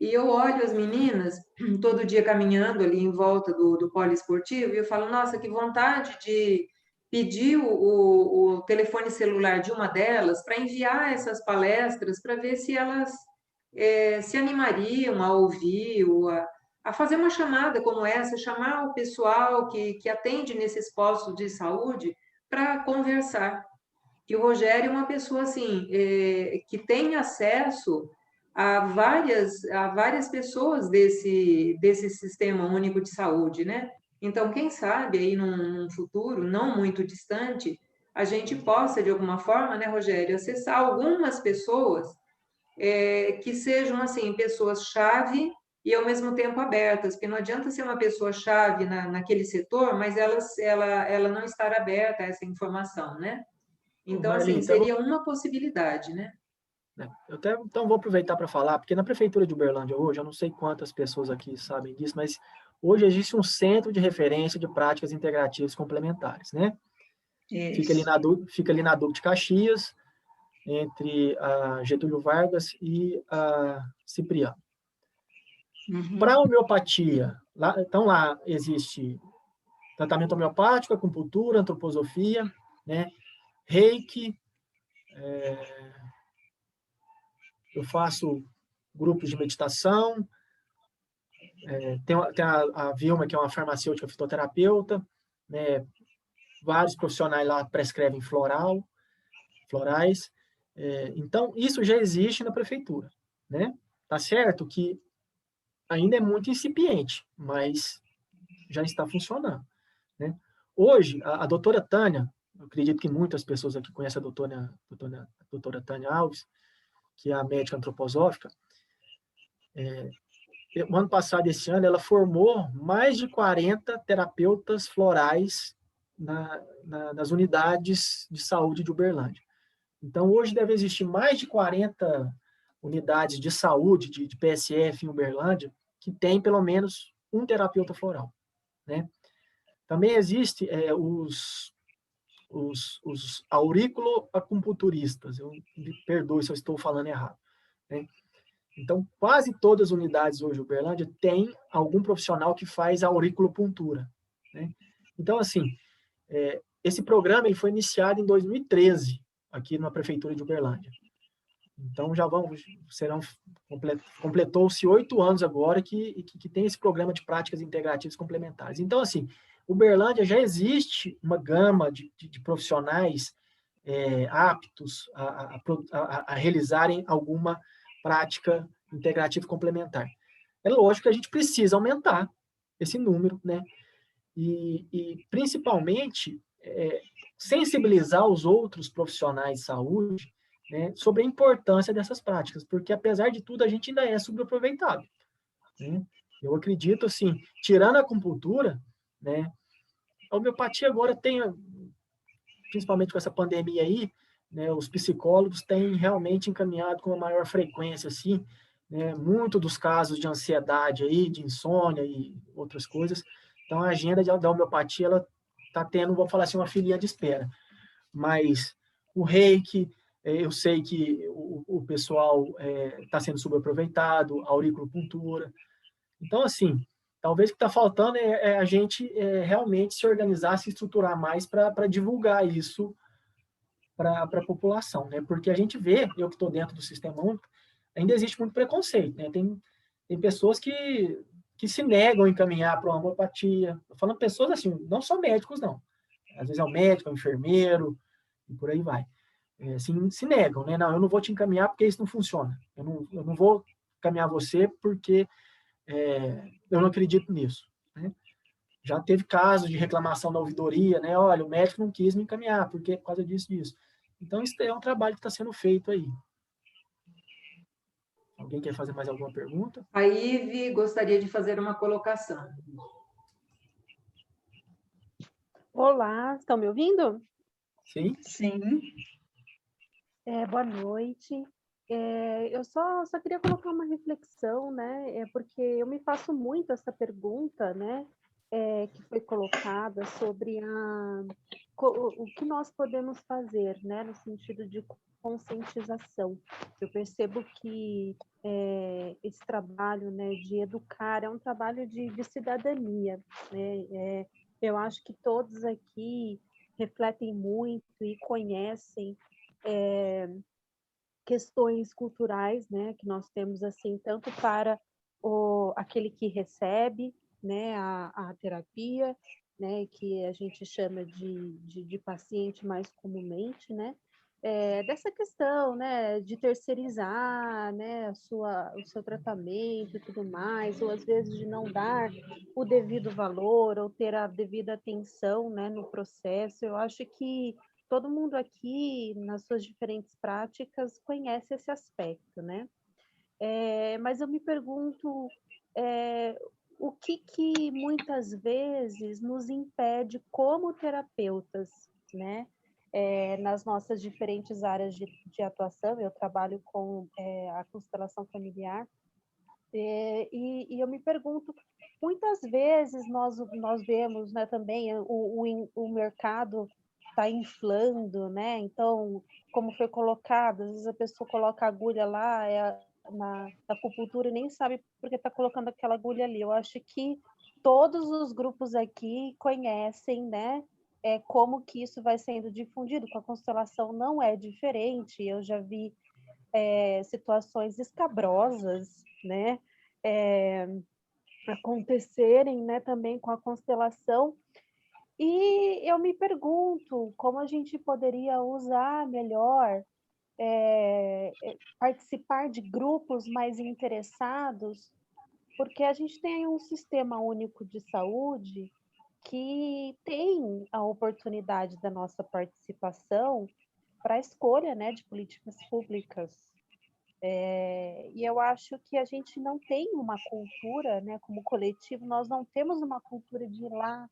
E eu olho as meninas todo dia caminhando ali em volta do poliesportivo e eu falo, nossa, que vontade de pedir o telefone celular de uma delas para enviar essas palestras para ver se elas se animariam a ouvir ou a fazer uma chamada como essa, chamar o pessoal que atende nesses postos de saúde para conversar. Que o Rogério é uma pessoa assim que tem acesso a várias pessoas desse sistema único de saúde, né? Então, quem sabe aí num futuro não muito distante, a gente possa, de alguma forma, né, Rogério, acessar algumas pessoas que sejam, assim, pessoas-chave e, ao mesmo tempo, abertas, porque não adianta ser uma pessoa-chave naquele setor, mas ela não estar aberta a essa informação, né? Ô, Então, assim, Marlene, seria uma possibilidade, né? eu até então vou aproveitar para falar, porque na prefeitura de Uberlândia hoje, eu não sei quantas pessoas aqui sabem disso, mas hoje existe um centro de referência de práticas integrativas complementares, né? Isso. Fica ali na Duque de Caxias, entre a Getúlio Vargas e a Cipriano. Para a homeopatia, então lá existe tratamento homeopático, acupuntura, antroposofia, né? Reiki, eu faço grupos de meditação, tem a Vilma, que é uma farmacêutica fitoterapeuta, né? Vários profissionais lá prescrevem florais. Então, isso já existe na prefeitura, né? Tá certo que ainda é muito incipiente, mas já está funcionando, né? Hoje, a doutora Tânia, eu acredito que muitas pessoas aqui conhecem a doutora Tânia Alves, que é a médica antroposófica. O ano passado, esse ano, ela formou mais de 40 terapeutas florais nas unidades de saúde de Uberlândia. Então, hoje deve existir mais de 40 unidades de saúde, de PSF em Uberlândia, que tem pelo menos um terapeuta floral, né? Também existe os auriculoacupunturistas, me perdoe se eu estou falando errado, né? Então, quase todas as unidades hoje de Uberlândia têm algum profissional que faz auriculopuntura, né? Então, assim, esse programa ele foi iniciado em 2013, aqui na prefeitura de Uberlândia. Então, completou-se 8 anos agora que tem esse programa de práticas integrativas complementares. Então, assim, Uberlândia já existe uma gama de profissionais aptos a realizarem alguma prática integrativa complementar. É lógico que a gente precisa aumentar esse número, né? E principalmente, sensibilizar os outros profissionais de saúde, né, sobre a importância dessas práticas, porque, apesar de tudo, a gente ainda é subaproveitado, né? Eu acredito, assim, tirando a acupuntura, né, a homeopatia agora tem, principalmente com essa pandemia aí, né, os psicólogos têm realmente encaminhado com uma maior frequência, assim, né, muito dos casos de ansiedade aí, de insônia e outras coisas. Então, a agenda da homeopatia, ela está tendo, vamos falar assim, uma filinha de espera. Mas o reiki, eu sei que o pessoal está sendo subaproveitado, a auriculopuntura. Então, assim, talvez o que está faltando é a gente realmente se organizar, se estruturar mais para divulgar isso para a população, né? Porque a gente vê, eu que estou dentro do sistema único, ainda existe muito preconceito, né? Tem pessoas que se negam a encaminhar para uma homeopatia. Estou falando pessoas assim, não só médicos, não. Às vezes é o médico, é o enfermeiro, e por aí vai. Se negam, né? Não, eu não vou te encaminhar porque isso não funciona. Eu não vou encaminhar você porque eu não acredito nisso, né? Já teve casos de reclamação da ouvidoria, né? Olha, o médico não quis me encaminhar, porque por causa disso. Então, isso é um trabalho que está sendo feito aí. Alguém quer fazer mais alguma pergunta? A Ive gostaria de fazer uma colocação. Olá, estão me ouvindo? Sim? Sim. Boa noite. Eu só queria colocar uma reflexão, né? Porque eu me faço muito essa pergunta, né? Que foi colocada sobre o que nós podemos fazer, né? No sentido de conscientização. Eu percebo que esse trabalho, né, de educar é um trabalho de cidadania, né? Eu acho que todos aqui refletem muito e conhecem questões culturais, né, que nós temos assim tanto para aquele que recebe, né, a terapia, né, que a gente chama de paciente mais comumente, né, dessa questão, né, de terceirizar, né, o seu tratamento e tudo mais, ou às vezes de não dar o devido valor ou ter a devida atenção, né, no processo. Eu acho que todo mundo aqui, nas suas diferentes práticas, conhece esse aspecto, né? Mas eu me pergunto o que muitas vezes nos impede, como terapeutas, né? Nas nossas diferentes áreas de atuação, eu trabalho com a constelação familiar, e eu me pergunto, muitas vezes nós vemos, né, também o mercado está inflando, né? Então, como foi colocado, às vezes a pessoa coloca a agulha lá na acupuntura e nem sabe por que está colocando aquela agulha ali. Eu acho que todos os grupos aqui conhecem, né? Como que isso vai sendo difundido. Com a constelação não é diferente. Eu já vi situações escabrosas, né, acontecerem, né, também com a constelação. E eu me pergunto como a gente poderia usar melhor, participar de grupos mais interessados, porque a gente tem um sistema único de saúde que tem a oportunidade da nossa participação para a escolha, né, de políticas públicas. E eu acho que a gente não tem uma cultura, né, como coletivo, nós não temos uma cultura de ir lá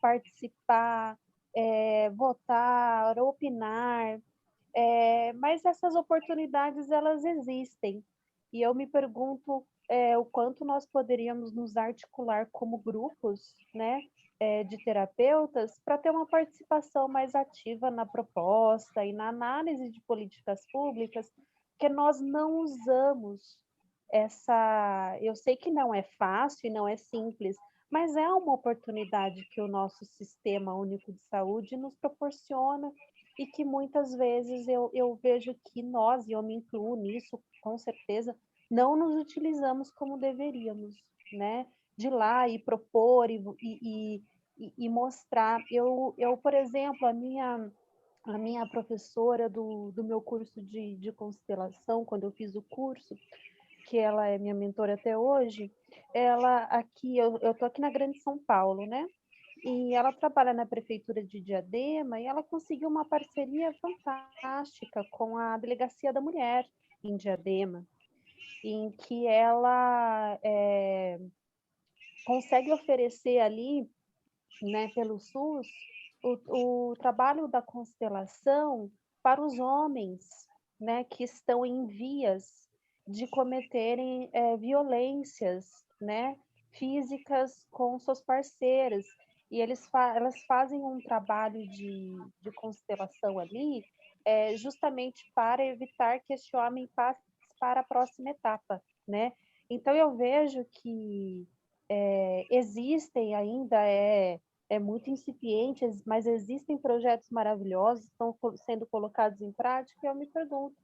participar, votar, opinar, mas essas oportunidades elas existem. E eu me pergunto o quanto nós poderíamos nos articular como grupos, né, de terapeutas para ter uma participação mais ativa na proposta e na análise de políticas públicas, porque nós não usamos essa. Eu sei que não é fácil e não é simples, mas é uma oportunidade que o nosso Sistema Único de Saúde nos proporciona e que muitas vezes eu vejo que nós, e eu me incluo nisso, com certeza, não nos utilizamos como deveríamos, né? De ir lá e propor e mostrar. Por exemplo, a minha professora do meu curso de constelação, quando eu fiz o curso, que ela é minha mentora até hoje, ela aqui, eu estou aqui na Grande São Paulo, né? E ela trabalha na prefeitura de Diadema e ela conseguiu uma parceria fantástica com a Delegacia da Mulher em Diadema, em que ela consegue oferecer ali, né, pelo SUS, o trabalho da constelação para os homens, né, que estão em vias de cometerem violências, né, físicas com suas parceiras. E elas fazem um trabalho de constelação ali, justamente para evitar que esse homem passe para a próxima etapa, né? Então eu vejo que existem ainda muito incipientes, mas existem projetos maravilhosos, estão sendo colocados em prática, e eu me pergunto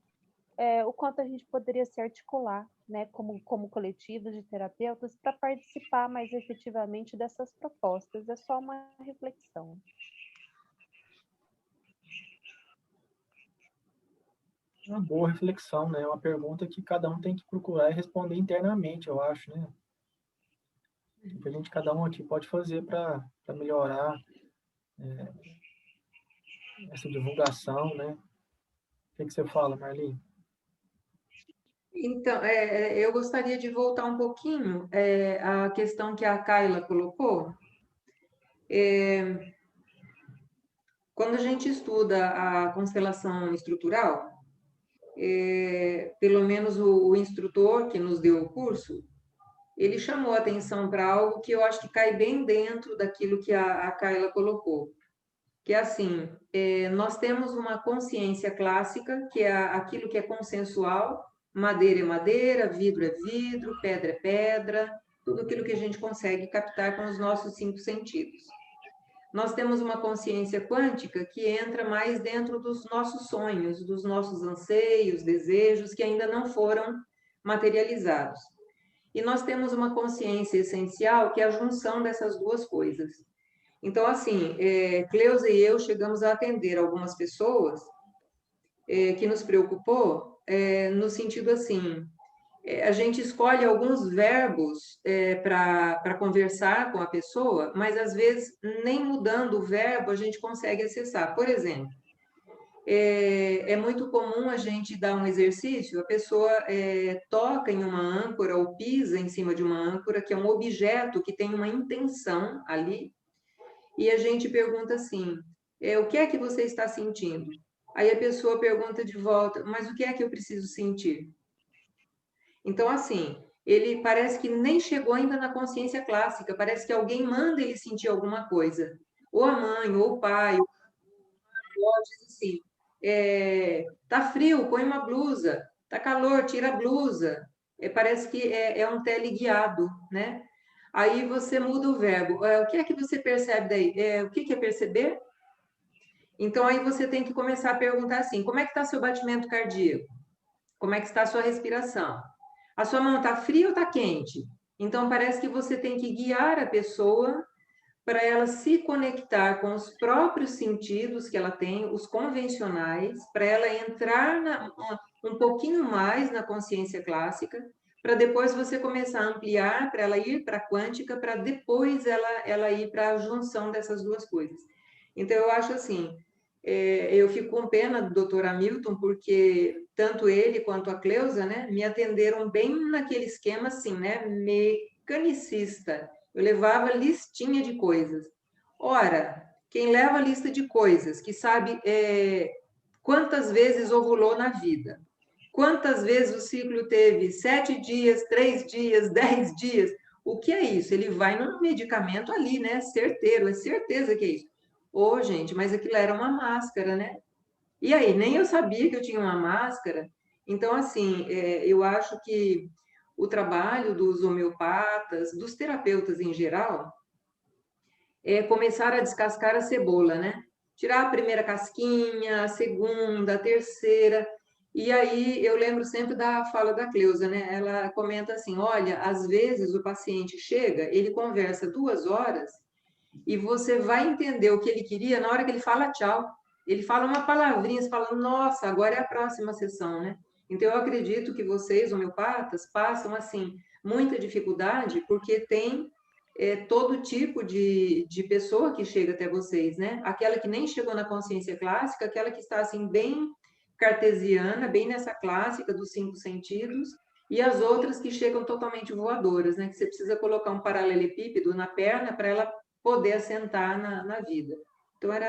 o quanto a gente poderia se articular, né, como coletivos de terapeutas, para participar mais efetivamente dessas propostas. É só uma reflexão. Uma boa reflexão, né? É uma pergunta que cada um tem que procurar e responder internamente, eu acho, né? O que a gente, cada um aqui, pode fazer para melhorar essa divulgação, né? O que você fala, Marli? Então, eu gostaria de voltar um pouquinho à questão que a Kaila colocou. Quando a gente estuda a constelação estrutural, pelo menos o instrutor que nos deu o curso, ele chamou a atenção para algo que eu acho que cai bem dentro daquilo que a Kaila colocou, que é assim, nós temos uma consciência clássica, que é aquilo que é consensual, madeira é madeira, vidro é vidro, pedra é pedra, tudo aquilo que a gente consegue captar com os nossos 5 sentidos. Nós temos uma consciência quântica que entra mais dentro dos nossos sonhos, dos nossos anseios, desejos que ainda não foram materializados. E nós temos uma consciência essencial que é a junção dessas duas coisas. Então, assim, Cleusa e eu chegamos a atender algumas pessoas que nos preocupou, no sentido assim, a gente escolhe alguns verbos para conversar com a pessoa, mas às vezes nem mudando o verbo a gente consegue acessar. Por exemplo, é muito comum a gente dar um exercício, a pessoa toca em uma âncora ou pisa em cima de uma âncora, que é um objeto que tem uma intenção ali, e a gente pergunta assim, o que é que você está sentindo? Aí a pessoa pergunta de volta, mas o que é que eu preciso sentir? Então, assim, ele parece que nem chegou ainda na consciência clássica, parece que alguém manda ele sentir alguma coisa. Ou a mãe, ou o pai, ou a avó diz assim, tá frio, põe uma blusa, tá calor, tira a blusa. Parece que é um teleguiado, né? Aí você muda o verbo. O que é que você percebe daí? O que é perceber? Então, aí você tem que começar a perguntar assim, como é que está seu batimento cardíaco? Como é que está a sua respiração? A sua mão está fria ou está quente? Então, parece que você tem que guiar a pessoa para ela se conectar com os próprios sentidos que ela tem, os convencionais, para ela entrar um pouquinho mais na consciência clássica, para depois você começar a ampliar, para ela ir para a quântica, para depois ela ir para a junção dessas duas coisas. Então, eu acho assim, eu fico com pena do doutor Hamilton, porque tanto ele quanto a Cleusa, né, me atenderam bem naquele esquema, assim, né, mecanicista. Eu levava listinha de coisas. Ora, quem leva lista de coisas, que sabe quantas vezes ovulou na vida, quantas vezes o ciclo teve 7 dias, 3 dias, 10 dias, o que é isso? Ele vai num medicamento ali, né, certeiro, é certeza que é isso. Ô, gente, mas aquilo era uma máscara, né? E aí, nem eu sabia que eu tinha uma máscara. Então, assim, eu acho que o trabalho dos homeopatas, dos terapeutas em geral, é começar a descascar a cebola, né? Tirar a primeira casquinha, a segunda, a terceira. E aí eu lembro sempre da fala da Cleusa, né? Ela comenta assim: olha, às vezes o paciente chega, ele conversa 2 horas e você vai entender o que ele queria na hora que ele fala tchau. Ele fala uma palavrinha, você fala, nossa, agora é a próxima sessão, né? Então, eu acredito que vocês, homeopatas, passam, assim, muita dificuldade, porque tem todo tipo de pessoa que chega até vocês, né? Aquela que nem chegou na consciência clássica, aquela que está, assim, bem cartesiana, bem nessa clássica dos 5 sentidos, e as outras que chegam totalmente voadoras, né? Que você precisa colocar um paralelepípedo na perna para ela poder assentar na vida. Então, era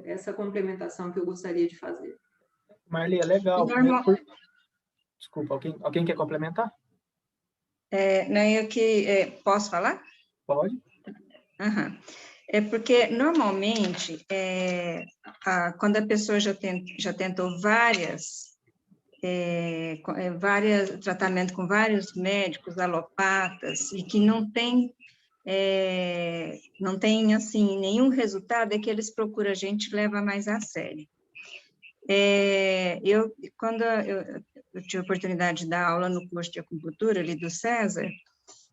essa complementação que eu gostaria de fazer. Marli, é legal. Normal... Desculpa, alguém quer complementar? Não, posso falar? Pode. Uhum. É porque, normalmente, quando a pessoa já tentou vários tratamentos com vários médicos alopatas e que não tem, assim, nenhum resultado, é que eles procuram a gente e leva mais a sério. Quando eu tive a oportunidade de dar aula no curso de acupuntura ali do César,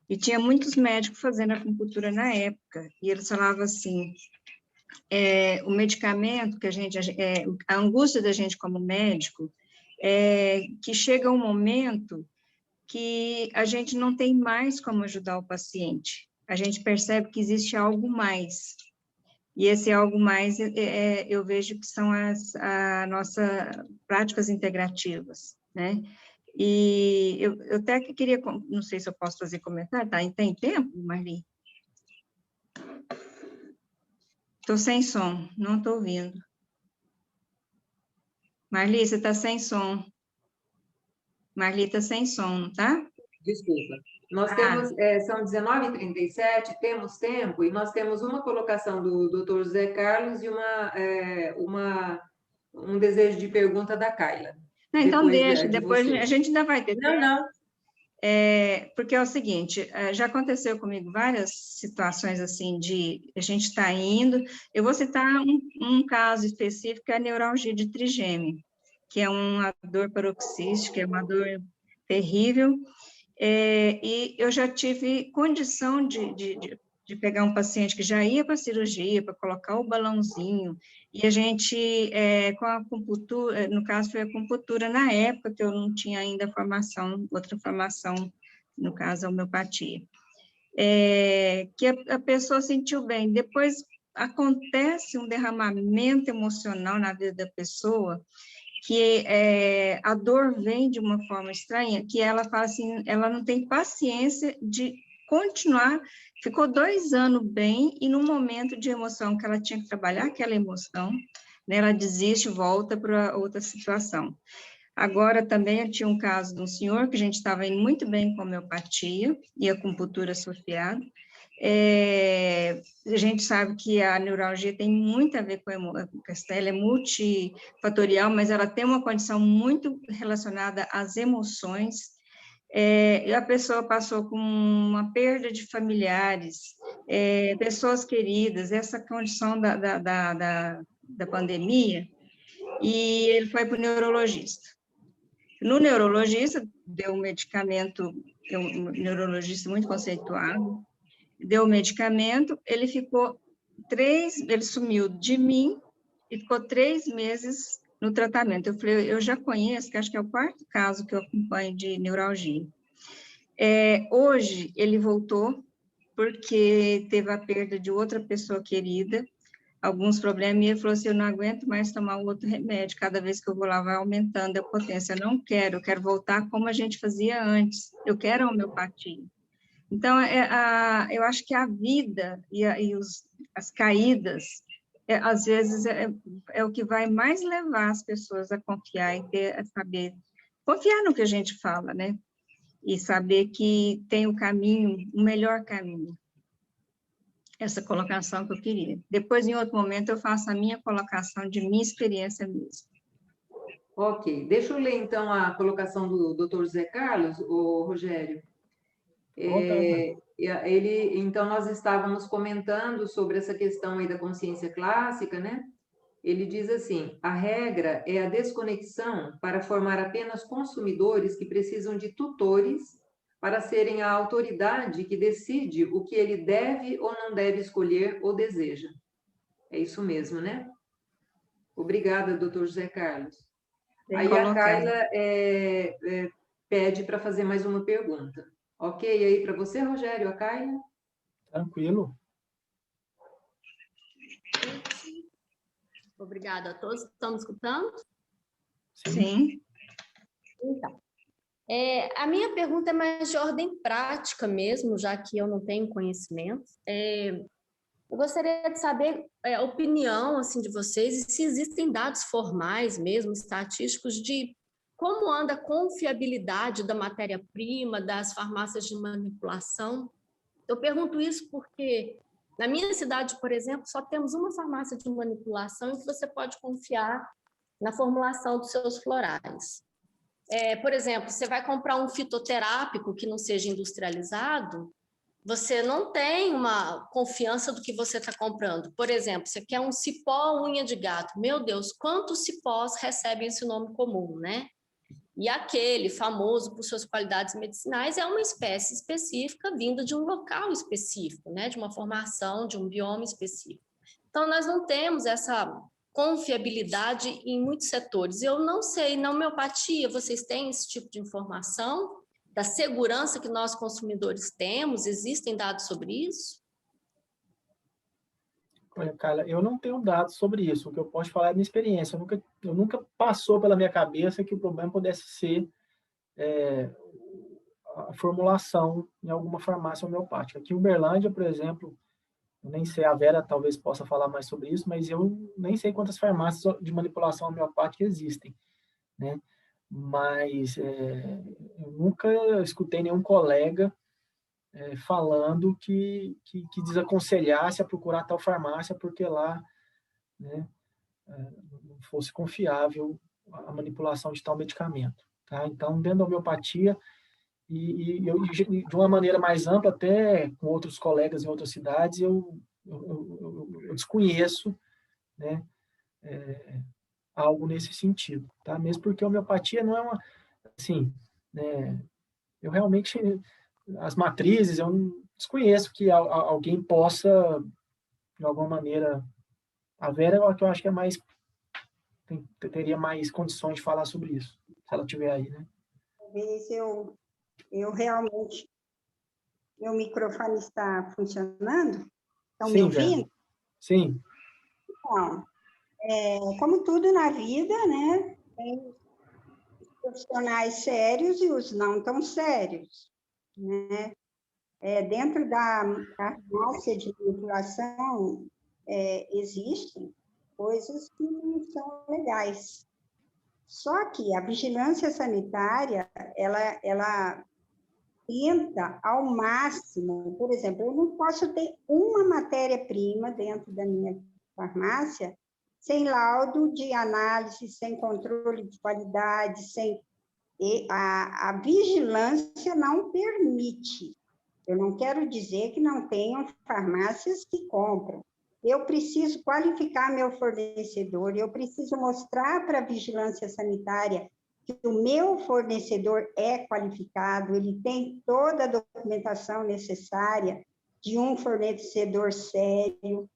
e tinha muitos médicos fazendo acupuntura na época, e eles falavam assim, o medicamento que a angústia da gente como médico, que chega um momento que a gente não tem mais como ajudar o paciente, a gente percebe que existe algo mais, e esse algo mais eu vejo que são as nossas práticas integrativas, né? E eu até que queria, não sei se eu posso fazer comentário, tá? Tem tempo, Marli? Estou sem som, não estou ouvindo. Marli, você está sem som. Marli está sem som, tá? Desculpa. Nós temos, são 19h37, temos tempo, e nós temos uma colocação do Dr. José Carlos e um desejo de pergunta da Kaila. Não, então deixa, de depois você. a gente ainda vai ter tempo. Não. Porque é o seguinte, já aconteceu comigo várias situações assim de a gente está indo, eu vou citar um caso específico, que é a neuralgia de trigêmeo, que é uma dor paroxística, é uma dor terrível, e eu já tive condição de pegar um paciente que já ia para a cirurgia, para colocar o balãozinho, e a gente, com a acupuntura, no caso foi a acupuntura na época, que eu não tinha ainda outra formação, no caso a homeopatia, que a pessoa sentiu bem. Depois acontece um derramamento emocional na vida da pessoa, que a dor vem de uma forma estranha, que ela fala assim, ela não tem paciência de continuar, ficou 2 anos bem, e no momento de emoção que ela tinha que trabalhar aquela emoção, né, ela desiste e volta para outra situação. Agora, também, eu tinha um caso de um senhor que a gente estava indo muito bem com a homeopatia e acupuntura associada. A gente sabe que a neuralgia tem muito a ver com a questão, ela é multifatorial, mas ela tem uma condição muito relacionada às emoções, e a pessoa passou com uma perda de familiares, pessoas queridas, essa condição da pandemia, e ele foi para o neurologista. No neurologista, deu um medicamento, é um neurologista muito conceituado, deu o medicamento, ele sumiu de mim e ficou 3 meses no tratamento. Eu falei, eu já conheço, que acho que é o 4º caso que eu acompanho de neuralgia. Hoje, ele voltou, porque teve a perda de outra pessoa querida, alguns problemas, e ele falou assim, eu não aguento mais tomar outro remédio, cada vez que eu vou lá vai aumentando a potência, eu quero voltar como a gente fazia antes, eu quero a homeopatia. Então, eu acho que a vida e as caídas, às vezes, é o que vai mais levar as pessoas a confiar e a saber, confiar no que a gente fala, né? E saber que tem o melhor caminho. Essa colocação que eu queria. Depois, em outro momento, eu faço a minha colocação de minha experiência mesmo. Ok. Deixa eu ler, então, a colocação do Dr. José Carlos, o Rogério. Então, nós estávamos comentando sobre essa questão aí da consciência clássica, né? Ele diz assim, a regra é a desconexão para formar apenas consumidores que precisam de tutores para serem a autoridade que decide o que ele deve ou não deve escolher ou deseja. É isso mesmo, né? Obrigada, doutor José Carlos. Aí a Kaila pede para fazer mais uma pergunta. Ok aí para você, Rogério, a Kaila? Tranquilo. Obrigada a todos. Estão me escutando? Sim. Então, a minha pergunta é mais de ordem prática mesmo, já que eu não tenho conhecimento. Eu gostaria de saber a opinião assim, de vocês e se existem dados formais mesmo, estatísticos, de como anda a confiabilidade da matéria-prima, das farmácias de manipulação. Eu pergunto isso porque na minha cidade, por exemplo, só temos uma farmácia de manipulação em que você pode confiar na formulação dos seus florais. Por exemplo, você vai comprar um fitoterápico que não seja industrializado, você não tem uma confiança do que você está comprando. Por exemplo, você quer um cipó unha de gato. Meu Deus, quantos cipós recebem esse nome comum, né? E aquele famoso por suas qualidades medicinais é uma espécie específica vinda de um local específico, né? De uma formação, de um bioma específico. Então, nós não temos essa confiabilidade em muitos setores. Eu não sei, na homeopatia, vocês têm esse tipo de informação da segurança que nós consumidores temos? Existem dados sobre isso? Olha, Carla, eu não tenho dados sobre isso. O que eu posso falar é a minha experiência. Eu nunca passou pela minha cabeça que o problema pudesse ser a formulação em alguma farmácia homeopática. Aqui em Uberlândia, por exemplo, eu nem sei, a Vera talvez possa falar mais sobre isso, mas eu nem sei quantas farmácias de manipulação homeopática existem, né? Mas eu nunca escutei nenhum colega falando que desaconselhasse a procurar tal farmácia porque lá, né, não fosse confiável a manipulação de tal medicamento. Tá? Então, dentro da homeopatia, e eu, de uma maneira mais ampla, até com outros colegas em outras cidades, eu desconheço, né, algo nesse sentido, tá? Mesmo porque a homeopatia não é uma, assim, né, eu realmente, as matrizes, eu não desconheço que alguém possa, de alguma maneira, a Vera é que eu acho que é mais, teria mais condições de falar sobre isso, se ela estiver aí, né? Talvez eu realmente, meu microfone está funcionando? Estão me Sim, Vera. ouvindo? Sim. Então, como tudo na vida, né, tem os profissionais sérios e os não tão sérios, né? Dentro da farmácia de manipulação, existem coisas que não são legais. Só que a vigilância sanitária, ela tenta ao máximo, por exemplo, eu não posso ter uma matéria-prima dentro da minha farmácia sem laudo de análise, sem controle de qualidade, a vigilância não permite. Eu não quero dizer que não tenham farmácias que compram. Eu preciso qualificar meu fornecedor, eu preciso mostrar para a vigilância sanitária que o meu fornecedor é qualificado, ele tem toda a documentação necessária de um fornecedor sério,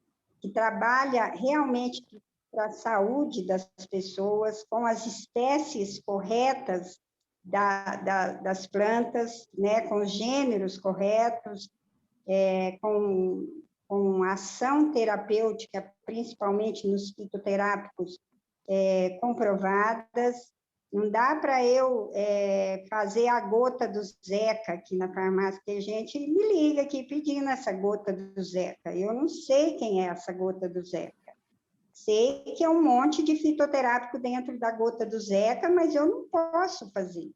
que trabalha realmente para a saúde das pessoas, com as espécies corretas das plantas, né, com os gêneros corretos, com ação terapêutica, principalmente nos fitoterápicos, comprovadas. Não dá para eu fazer a gota do Zeca aqui na farmácia, porque a gente me liga aqui pedindo essa gota do Zeca. Eu não sei quem é essa gota do Zeca. Sei que é um monte de fitoterápico dentro da gota do Zeca, mas eu não posso fazer.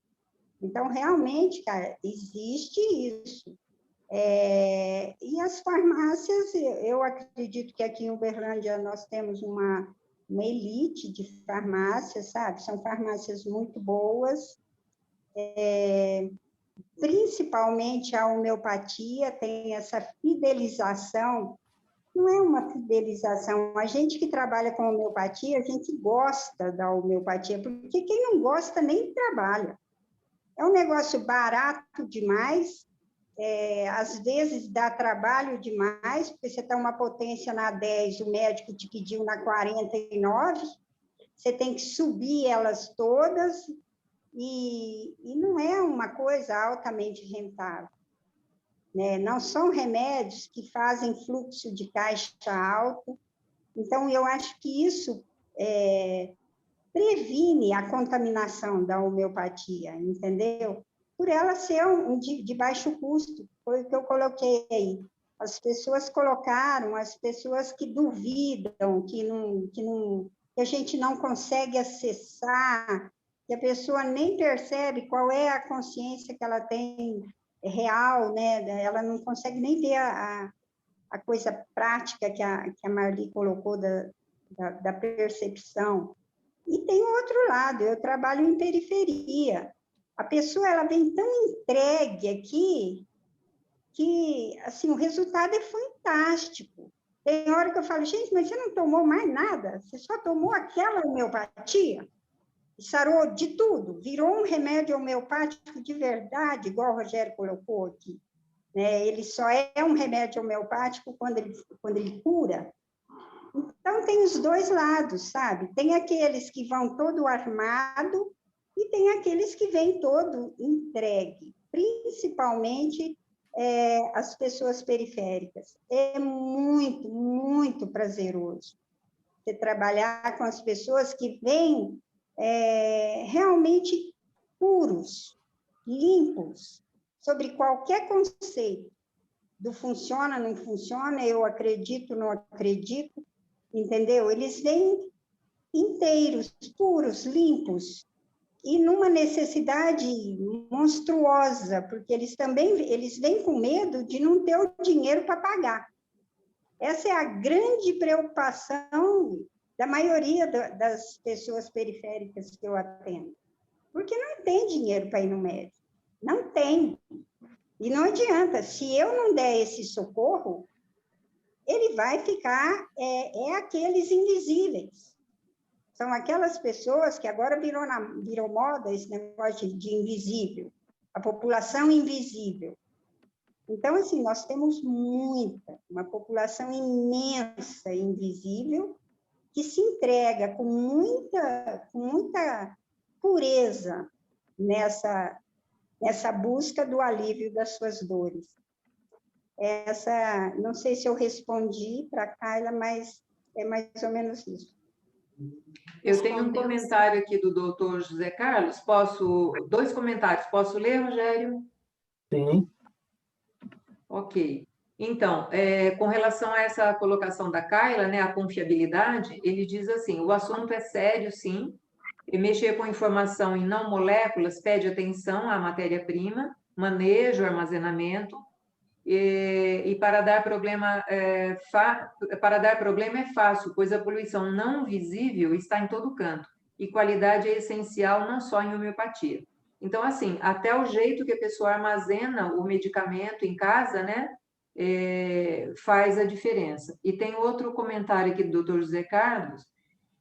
Então, realmente, cara, existe isso. E as farmácias, eu acredito que aqui em Uberlândia nós temos uma elite de farmácias, sabe? São farmácias muito boas, principalmente a homeopatia tem essa fidelização. Não é uma fidelização. A gente que trabalha com homeopatia, a gente gosta da homeopatia, porque quem não gosta nem trabalha. É um negócio barato demais, às vezes dá trabalho demais, porque você está uma potência na 10, o médico te pediu na 49, você tem que subir elas todas, e não é uma coisa altamente rentável. Né? Não são remédios que fazem fluxo de caixa alto. Então, eu acho que isso previne a contaminação da homeopatia, entendeu? Por ela ser de baixo custo, foi o que eu coloquei aí. As pessoas colocaram, as pessoas que duvidam, que a gente não consegue acessar, que a pessoa nem percebe qual é a consciência que ela tem real, né? Ela não consegue nem ver a coisa prática que a Marli colocou da percepção. E tem o outro lado, eu trabalho em periferia. A pessoa ela vem tão entregue aqui que assim, o resultado é fantástico. Tem hora que eu falo, gente, mas você não tomou mais nada? Você só tomou aquela homeopatia? Sarou de tudo, virou um remédio homeopático de verdade, igual o Rogério colocou aqui. Ele só é um remédio homeopático quando ele cura. Então, tem os dois lados, sabe? Tem aqueles que vão todo armado e tem aqueles que vêm todo entregue, principalmente as pessoas periféricas. É muito, muito prazeroso você trabalhar com as pessoas que vêm realmente puros, limpos sobre qualquer conceito do funciona, não funciona, eu acredito, não acredito, entendeu? Eles vêm inteiros, puros, limpos, e numa necessidade monstruosa, porque eles vêm com medo de não ter o dinheiro para pagar. Essa é a grande preocupação da maioria das pessoas periféricas que eu atendo, porque não tem dinheiro para ir no médico, não tem. E não adianta, se eu não der esse socorro, ele vai ficar, aqueles invisíveis. São aquelas pessoas que agora virou moda esse negócio de invisível, a população invisível. Então, assim, nós temos uma população imensa invisível que se entrega com muita pureza nessa busca do alívio das suas dores. Não sei se eu respondi para a Carla, mas é mais ou menos isso. Eu tenho um comentário aqui do doutor José Carlos, dois comentários, posso ler, Rogério? Sim. Ok. Então, com relação a essa colocação da Carla, né, a confiabilidade, ele diz assim, o assunto é sério, sim, e mexer com informação em não moléculas pede atenção à matéria-prima, manejo, armazenamento, e para dar problema é fácil, pois a poluição não visível está em todo canto, e qualidade é essencial não só em homeopatia. Então, assim, até o jeito que a pessoa armazena o medicamento em casa, né, faz a diferença. E tem outro comentário aqui do Dr. José Carlos,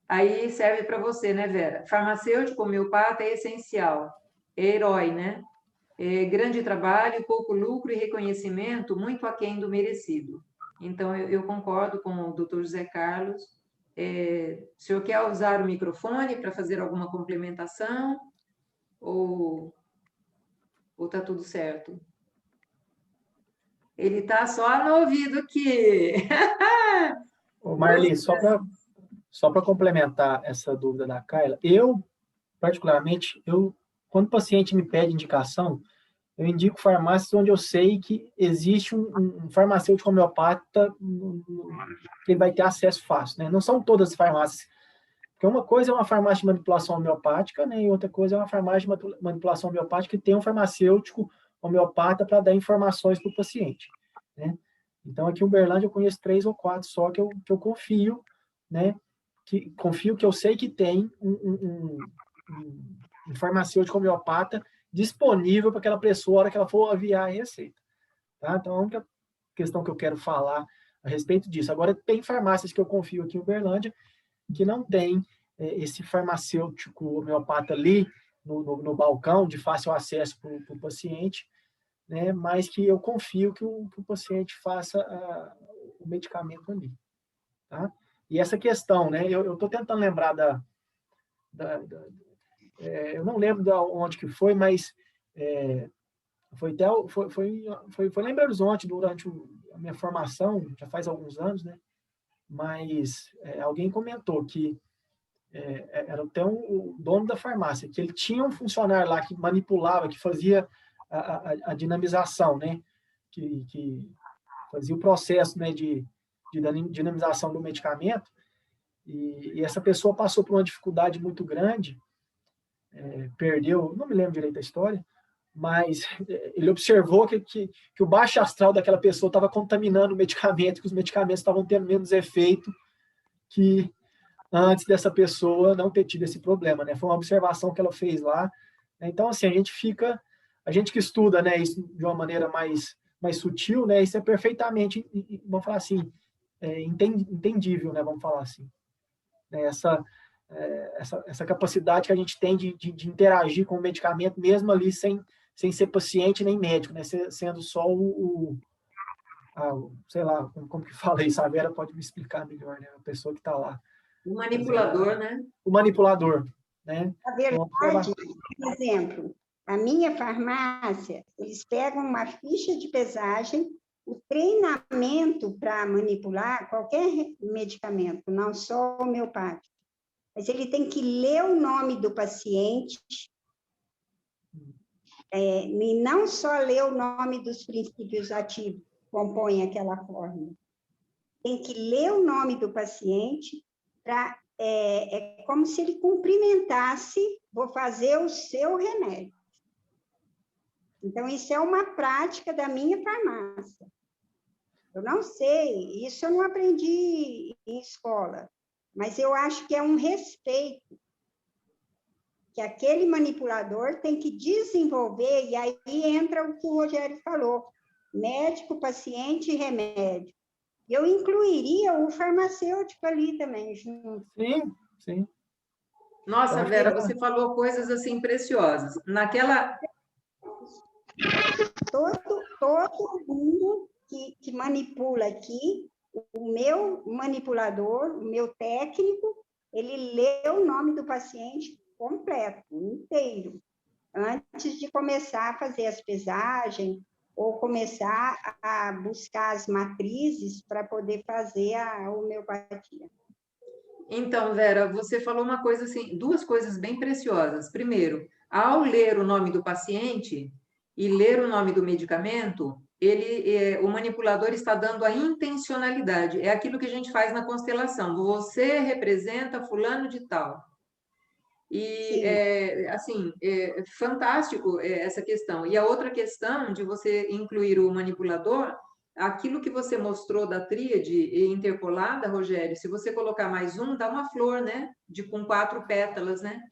aí serve para você, né, Vera? Farmacêutico homeopata é essencial, é herói, né? Grande trabalho, pouco lucro e reconhecimento, muito aquém do merecido. Então, eu concordo com o Dr. José Carlos. O senhor quer usar o microfone para fazer alguma complementação? Ou está tudo certo? Ele está só no ouvido aqui. Ô, Marli, só para complementar essa dúvida da Carla, particularmente, quando o paciente me pede indicação, eu indico farmácias onde eu sei que existe um farmacêutico homeopata que ele vai ter acesso fácil, né? Não são todas as farmácias, porque uma coisa é uma farmácia de manipulação homeopática, né? E outra coisa é uma farmácia de manipulação homeopática que tem um farmacêutico homeopata para dar informações para o paciente, né? Então, aqui em Uberlândia eu conheço 3 ou 4 só que eu confio, né? Que eu sei que tem um farmacêutico homeopata disponível para aquela pessoa, a hora que ela for aviar a receita. Tá? Então, a única questão que eu quero falar a respeito disso. Agora, tem farmácias que eu confio aqui em Uberlândia que não tem esse farmacêutico homeopata ali no balcão, de fácil acesso para o paciente, né? Mas que eu confio que o paciente faça o medicamento ali. Tá? E essa questão, né? Eu estou tentando lembrar eu não lembro de onde que foi, mas foi lá em Belo Horizonte durante a minha formação, já faz alguns anos, né? Mas alguém comentou que era até o dono da farmácia, que ele tinha um funcionário lá que manipulava, que fazia a dinamização, né? Que fazia o processo, né, de dinamização do medicamento, e essa pessoa passou por uma dificuldade muito grande, perdeu, não me lembro direito da história, mas ele observou que o baixo astral daquela pessoa estava contaminando o medicamento, que os medicamentos estavam tendo menos efeito que antes dessa pessoa não ter tido esse problema, né? Foi uma observação que ela fez lá. Então, assim, a gente que estuda, né, isso de uma maneira mais sutil, né, isso é perfeitamente, vamos falar assim, entendível, né, vamos falar assim. Essa capacidade que a gente tem de interagir com o medicamento, mesmo ali sem ser paciente nem médico, né, sendo só sei lá, como que fala isso, a Vera pode me explicar melhor, né, a pessoa que está lá. O manipulador, né? O manipulador, né? Na verdade, por exemplo, a minha farmácia, eles pegam uma ficha de pesagem, o treinamento para manipular qualquer medicamento, não só homeopático, mas ele tem que ler o nome do paciente, e não só ler o nome dos princípios ativos que compõem aquela fórmula. Tem que ler o nome do paciente para... É como se ele cumprimentasse, vou fazer o seu remédio. Então, isso é uma prática da minha farmácia. Eu não sei, isso eu não aprendi em escola, mas eu acho que é um respeito que aquele manipulador tem que desenvolver, e aí entra o que o Rogério falou, médico, paciente e remédio. Eu incluiria o farmacêutico ali também, junto. Sim, sim. Nossa, Vera, você falou coisas assim preciosas. Naquela... Todo mundo que manipula aqui, o meu manipulador, o meu técnico, ele lê o nome do paciente completo, inteiro, antes de começar a fazer as pesagens, ou começar a buscar as matrizes para poder fazer a homeopatia. Então, Vera, você falou uma coisa assim, duas coisas bem preciosas. Primeiro, ao ler o nome do paciente e ler o nome do medicamento, o manipulador está dando a intencionalidade. É aquilo que a gente faz na constelação. Você representa fulano de tal. E, fantástico essa questão. E a outra questão de você incluir o manipulador, aquilo que você mostrou da tríade interpolada, Rogério, se você colocar mais um, dá uma flor, né? Com 4 pétalas, né?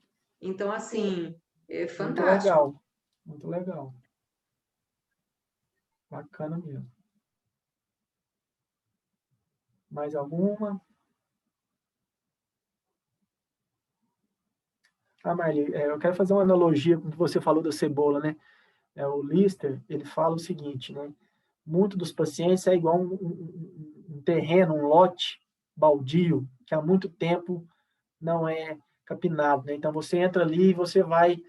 Então, assim, é fantástico. Muito legal. Bacana mesmo. Mais alguma? Marli, eu quero fazer uma analogia com o que você falou da cebola, né? O Lister, ele fala o seguinte, né? Muitos dos pacientes é igual um terreno, um lote baldio, que há muito tempo não é capinado, né? Então, você entra ali e você vai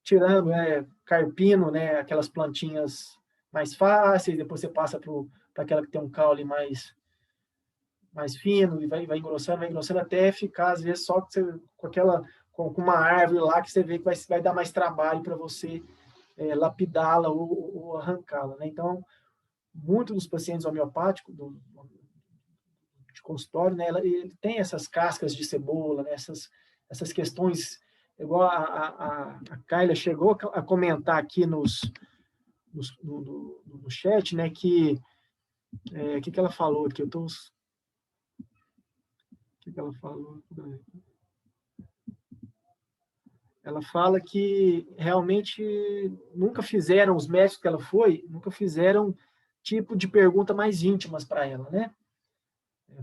tirando, carpino, né? Aquelas plantinhas mais fáceis, depois você passa para aquela que tem um caule mais fino, e vai engrossando, até ficar, às vezes, só com uma árvore lá, que você vê que vai dar mais trabalho para você lapidá-la ou arrancá-la, né? Então, muitos dos pacientes homeopáticos de consultório, né, ele tem essas cascas de cebola, né, essas questões, igual a Kayla chegou a comentar aqui no chat, né, que ela falou aqui, o que ela falou? Ela fala que realmente os médicos que ela foi, nunca fizeram tipo de pergunta mais íntimas para ela, né?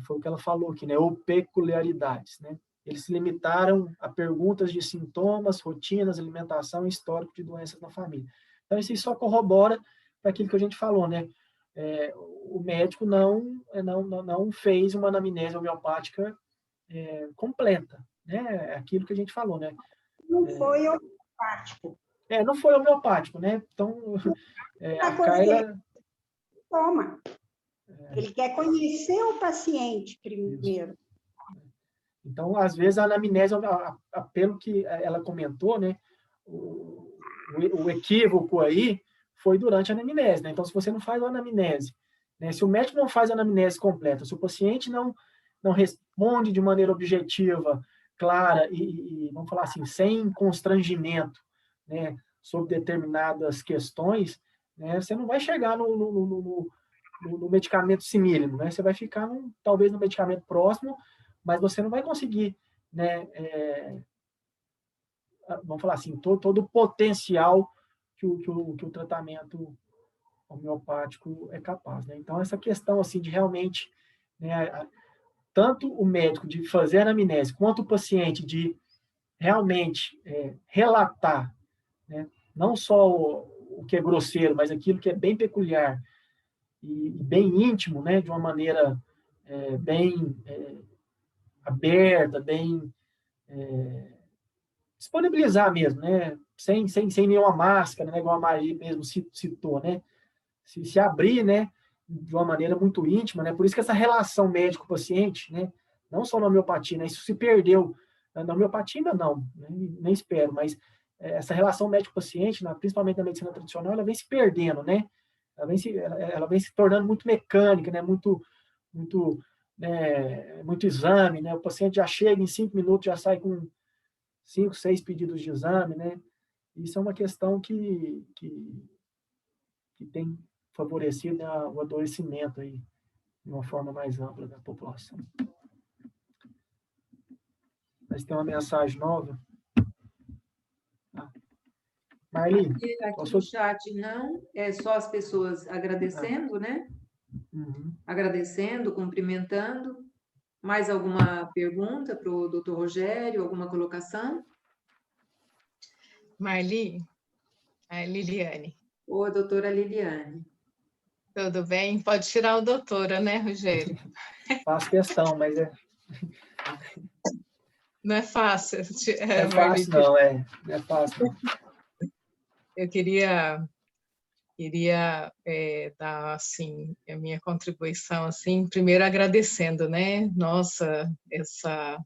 Foi o que ela falou aqui, né? Ou peculiaridades, né? Eles se limitaram a perguntas de sintomas, rotinas, alimentação e histórico de doenças na família. Então, isso só corrobora para aquilo que a gente falou, né? O médico não fez uma anamnese homeopática completa, né? Aquilo que a gente falou, né? Não foi homeopático. Não foi homeopático, né? Então, a Kayla... Toma. Ele quer conhecer o paciente primeiro. Então, às vezes, a anamnese, pelo que ela comentou, né? O equívoco aí foi durante a anamnese, né? Então, se você não faz a anamnese, né? Se o médico não faz a anamnese completa, se o paciente não responde de maneira objetiva, clara e, vamos falar assim, sem constrangimento, né, sobre determinadas questões, né, você não vai chegar no medicamento simílimo, né? Você vai ficar talvez no medicamento próximo, mas você não vai conseguir, né, vamos falar assim, todo o potencial que o tratamento homeopático é capaz, né? Então, essa questão assim de realmente, né, tanto o médico de fazer a anamnese, quanto o paciente de realmente relatar, né, não só o que é grosseiro, mas aquilo que é bem peculiar e bem íntimo, né, de uma maneira bem aberta, bem disponibilizar mesmo, né, sem nenhuma máscara, né, igual a Maria mesmo citou, né, se abrir, né, de uma maneira muito íntima, né? Por isso que essa relação médico-paciente, né, não só na homeopatia, né, isso se perdeu. Na homeopatia ainda não, né, nem espero, mas essa relação médico-paciente, principalmente na medicina tradicional, ela vem se perdendo, né? Ela vem se tornando muito mecânica, né? Muito exame, né? O paciente já chega em 5 minutos, já sai com 5, 6 pedidos de exame, né? Isso é uma questão que tem favorecido, né, o adoecimento aí, de uma forma mais ampla da população. Mas tem uma mensagem nova. Marli, Aqui no chat não, é só as pessoas agradecendo, né? Uhum. Agradecendo, cumprimentando. Mais alguma pergunta para o doutor Rogério? Alguma colocação? Marli, a Liliane. Oi, doutora Liliane. Tudo bem? Pode tirar o doutora, né, Rogério? Faço questão, mas não é fácil. Não é fácil, não, não é fácil. Não. Eu queria dar, assim, a minha contribuição, assim, primeiro agradecendo, né, nossa, essa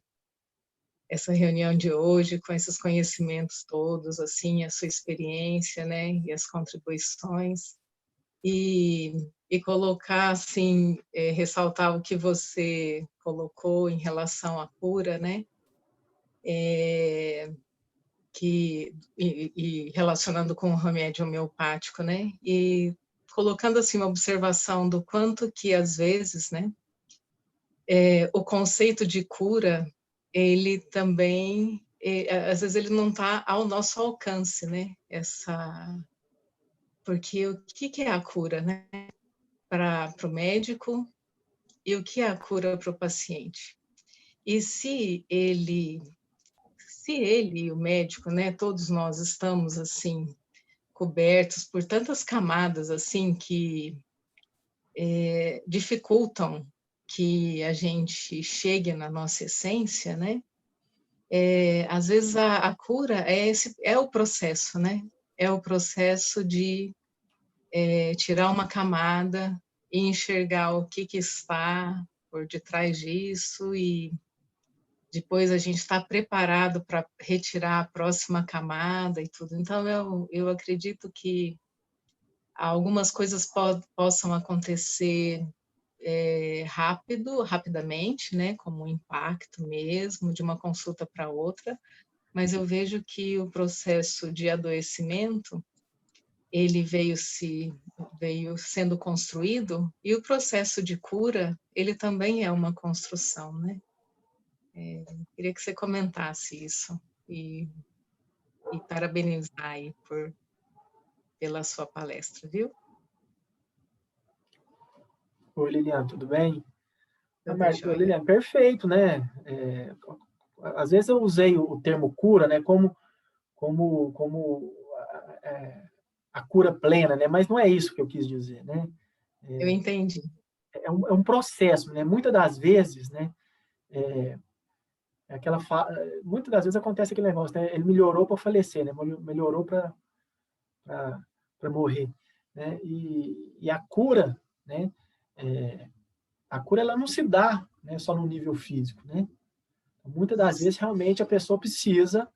reunião de hoje, com esses conhecimentos todos, assim, a sua experiência, né, e as contribuições, e colocar, assim, ressaltar o que você colocou em relação à cura, né, e relacionando com o remédio homeopático, né, e colocando, assim, uma observação do quanto que, às vezes, né, o conceito de cura, ele também, às vezes, ele não está ao nosso alcance, né, porque o que é a cura, né, para o médico e o que é a cura para o paciente. E se ele e o médico, né, todos nós estamos, assim, cobertos por tantas camadas, assim, que dificultam que a gente chegue na nossa essência, né, às vezes a cura é o processo, né, é o processo de tirar uma camada e enxergar o que está por detrás disso e depois a gente está preparado para retirar a próxima camada e tudo. Então, eu acredito que algumas coisas possam acontecer rapidamente, né, como um impacto mesmo, de uma consulta para outra, mas eu vejo que o processo de adoecimento, ele veio sendo construído, e o processo de cura, ele também é uma construção, né? Queria que você comentasse isso e parabenizar aí pela sua palestra, viu? Oi, Liliane, tudo bem? Tudo Liliane, perfeito, né? Às vezes eu usei o termo cura, né, como a cura plena, né? Mas não é isso que eu quis dizer, né? Eu entendi. É um processo, né? Muitas das vezes, né? Muitas das vezes acontece aquele negócio, né? Ele melhorou para falecer, né? Melhorou para morrer, né? E a cura, né? A cura ela não se dá, né, só no nível físico, né? Muitas das vezes realmente a pessoa precisa,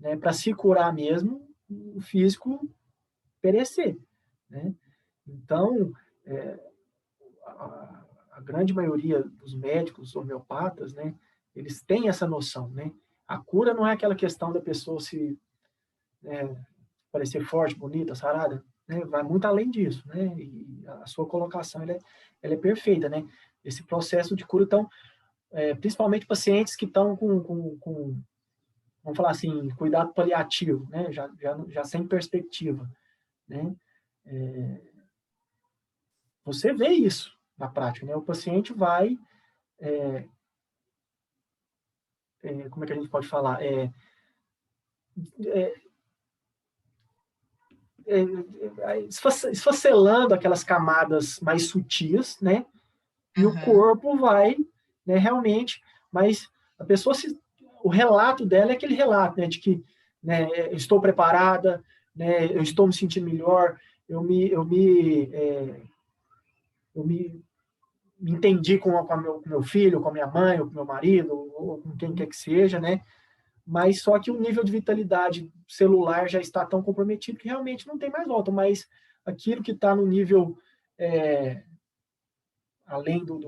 né, para se curar mesmo, o físico perecer, né? Então, a grande maioria dos médicos homeopatas, né, eles têm essa noção, né? A cura não é aquela questão da pessoa se parecer forte, bonita, sarada, né? Vai muito além disso, né? E a sua colocação ela é perfeita, né? Esse processo de cura, então, principalmente pacientes que estão com vamos falar assim, cuidado paliativo, né? Já sem perspectiva, né? Você vê isso na prática, né? O paciente vai, como é que a gente pode falar? Esfacelando aquelas camadas mais sutis, né? E o corpo vai, né, realmente, mas a pessoa, o relato dela é aquele relato, né, de que, né, eu estou preparada, né, eu estou me sentindo melhor, eu me entendi com meu filho, com a minha mãe, ou com meu marido, ou com quem quer que seja, né? mas só que o nível de vitalidade celular já está tão comprometido que realmente não tem mais volta, mas aquilo que está no nível além do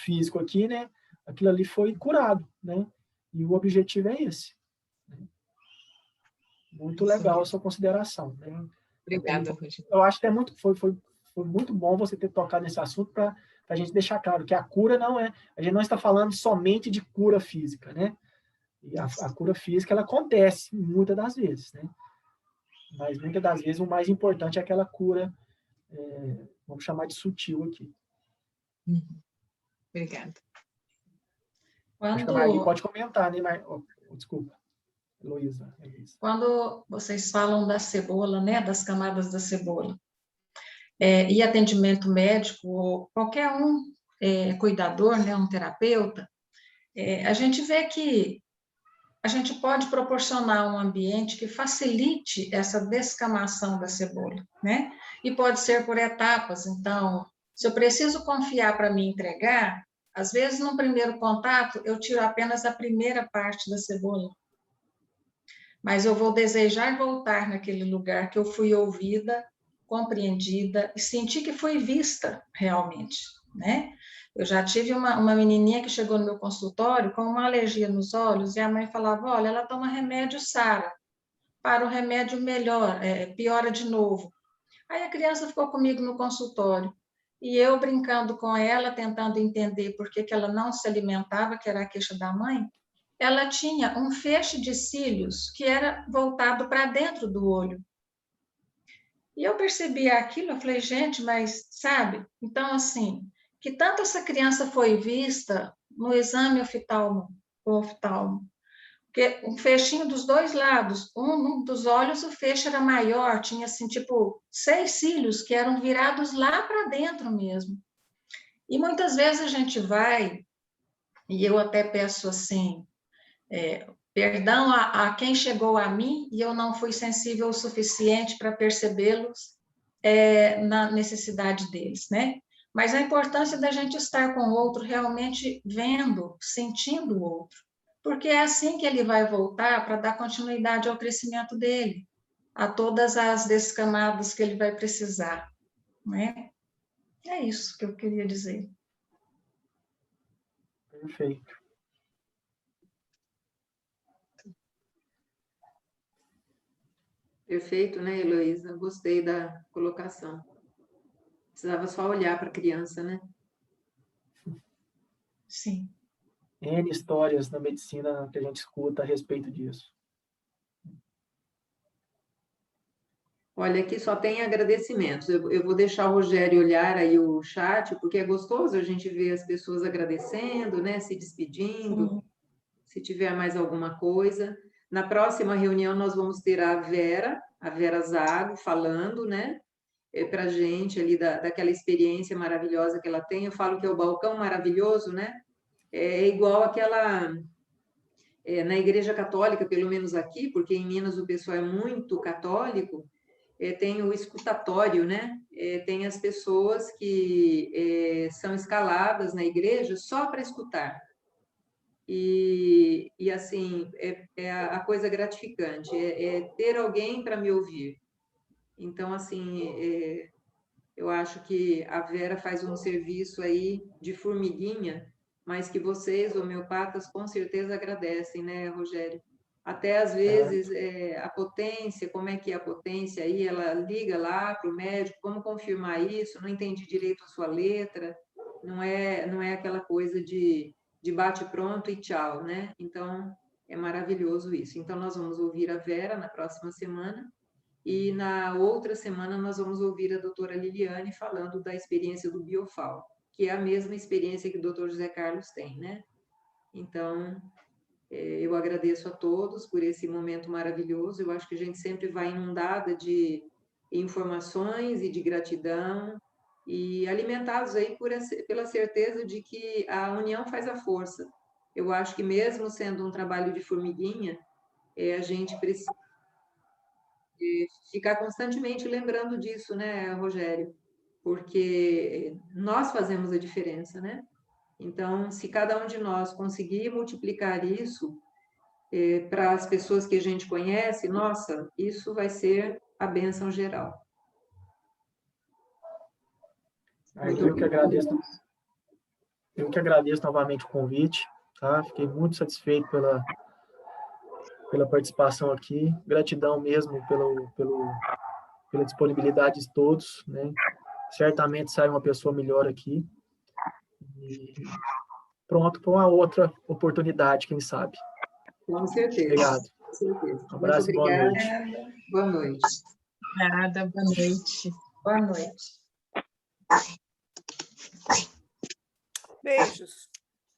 físico aqui, né, aquilo ali foi curado, né, e o objetivo é esse. Né? Muito legal a sua consideração. Né? Obrigada, Rogério. Eu acho que foi muito bom você ter tocado nesse assunto para a gente deixar claro que a cura a gente não está falando somente de cura física, né? E a cura física, ela acontece muitas das vezes, né? Mas muitas das vezes o mais importante é aquela cura, vamos chamar de sutil aqui. Obrigada. Acho que a Marli pode comentar, né, desculpa, Heloísa. Quando vocês falam da cebola, né, das camadas da cebola, e atendimento médico, ou qualquer cuidador, né, um terapeuta, a gente vê que a gente pode proporcionar um ambiente que facilite essa descamação da cebola, né? E pode ser por etapas. Então, se eu preciso confiar para me entregar, às vezes, no primeiro contato, eu tiro apenas a primeira parte da cebola. Mas eu vou desejar voltar naquele lugar que eu fui ouvida, compreendida e senti que fui vista realmente, né? Eu já tive uma menininha que chegou no meu consultório com uma alergia nos olhos e a mãe falava, olha, ela toma remédio Sara, para o remédio melhor, piora de novo. Aí a criança ficou comigo no consultório e eu brincando com ela, tentando entender por que ela não se alimentava, que era a queixa da mãe, ela tinha um feixe de cílios que era voltado para dentro do olho. E eu percebi aquilo, eu falei, gente, mas sabe? Então, assim, que tanto essa criança foi vista no exame oftalmo, porque um fechinho dos dois lados, um dos olhos o feixe era maior, tinha assim, tipo, 6 cílios que eram virados lá para dentro mesmo. E muitas vezes a gente vai, e eu até peço assim, perdão a quem chegou a mim e eu não fui sensível o suficiente para percebê-los na necessidade deles, né? Mas a importância da gente estar com o outro realmente vendo, sentindo o outro, porque é assim que ele vai voltar para dar continuidade ao crescimento dele, a todas as descamadas que ele vai precisar, né? É isso que eu queria dizer. Perfeito. Perfeito, né, Heloísa? Gostei da colocação. Precisava só olhar para a criança, né? Sim. N histórias na medicina que a gente escuta a respeito disso. Olha, aqui só tem agradecimentos. Eu vou deixar o Rogério olhar aí o chat, porque é gostoso a gente ver as pessoas agradecendo, né, se despedindo, se tiver mais alguma coisa. Na próxima reunião nós vamos ter a Vera Zago, falando, né, para a gente ali daquela experiência maravilhosa que ela tem. Eu falo que é o balcão maravilhoso, né? É igual aquela... na Igreja Católica, pelo menos aqui, porque em Minas o pessoal é muito católico, tem o escutatório, né? Tem as pessoas que são escaladas na igreja só para escutar. E assim, a coisa gratificante, ter alguém para me ouvir. Então, assim, eu acho que a Vera faz um serviço aí de formiguinha, mas que vocês, homeopatas, com certeza agradecem, né, Rogério? Até às vezes a potência, como é que é a potência aí? Ela liga lá para o médico, como confirmar isso? Não entendi direito a sua letra, não é aquela coisa de bate pronto e tchau, né? Então é maravilhoso isso. Então nós vamos ouvir a Vera na próxima semana e na outra semana nós vamos ouvir a doutora Liliane falando da experiência do Biofal, que é a mesma experiência que o doutor José Carlos tem, né? Então, eu agradeço a todos por esse momento maravilhoso. Eu acho que a gente sempre vai inundada de informações e de gratidão e alimentados aí pela certeza de que a união faz a força. Eu acho que mesmo sendo um trabalho de formiguinha, a gente precisa ficar constantemente lembrando disso, né, Rogério? Porque nós fazemos a diferença, né? Então, se cada um de nós conseguir multiplicar isso, para as pessoas que a gente conhece, nossa, isso vai ser a bênção geral. Muito Eu que agradeço novamente o convite, tá? Fiquei muito satisfeito pela participação aqui. Gratidão mesmo pela disponibilidade de todos, né? Certamente sai uma pessoa melhor aqui. E pronto para uma outra oportunidade, quem sabe. Com certeza. Obrigado. Com certeza. Um abraço e boa noite. Boa noite. Obrigada, boa noite. Boa noite. Beijos.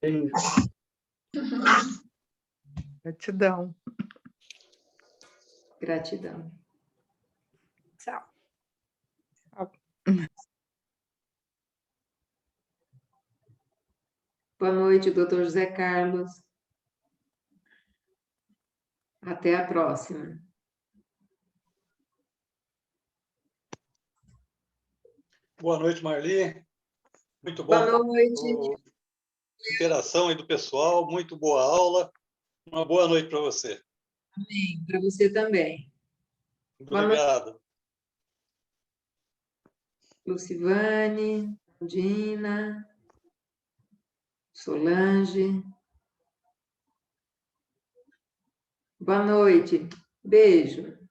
Beijo. Gratidão. Gratidão. Tchau. Boa noite, doutor José Carlos. Até a próxima. Boa noite, Marli. Muito bom. Boa noite. Interação aí do pessoal, muito boa aula. Uma boa noite para você. Amém. Para você também. Muito obrigado. Lucivane, Dina, Solange. Boa noite. Beijo.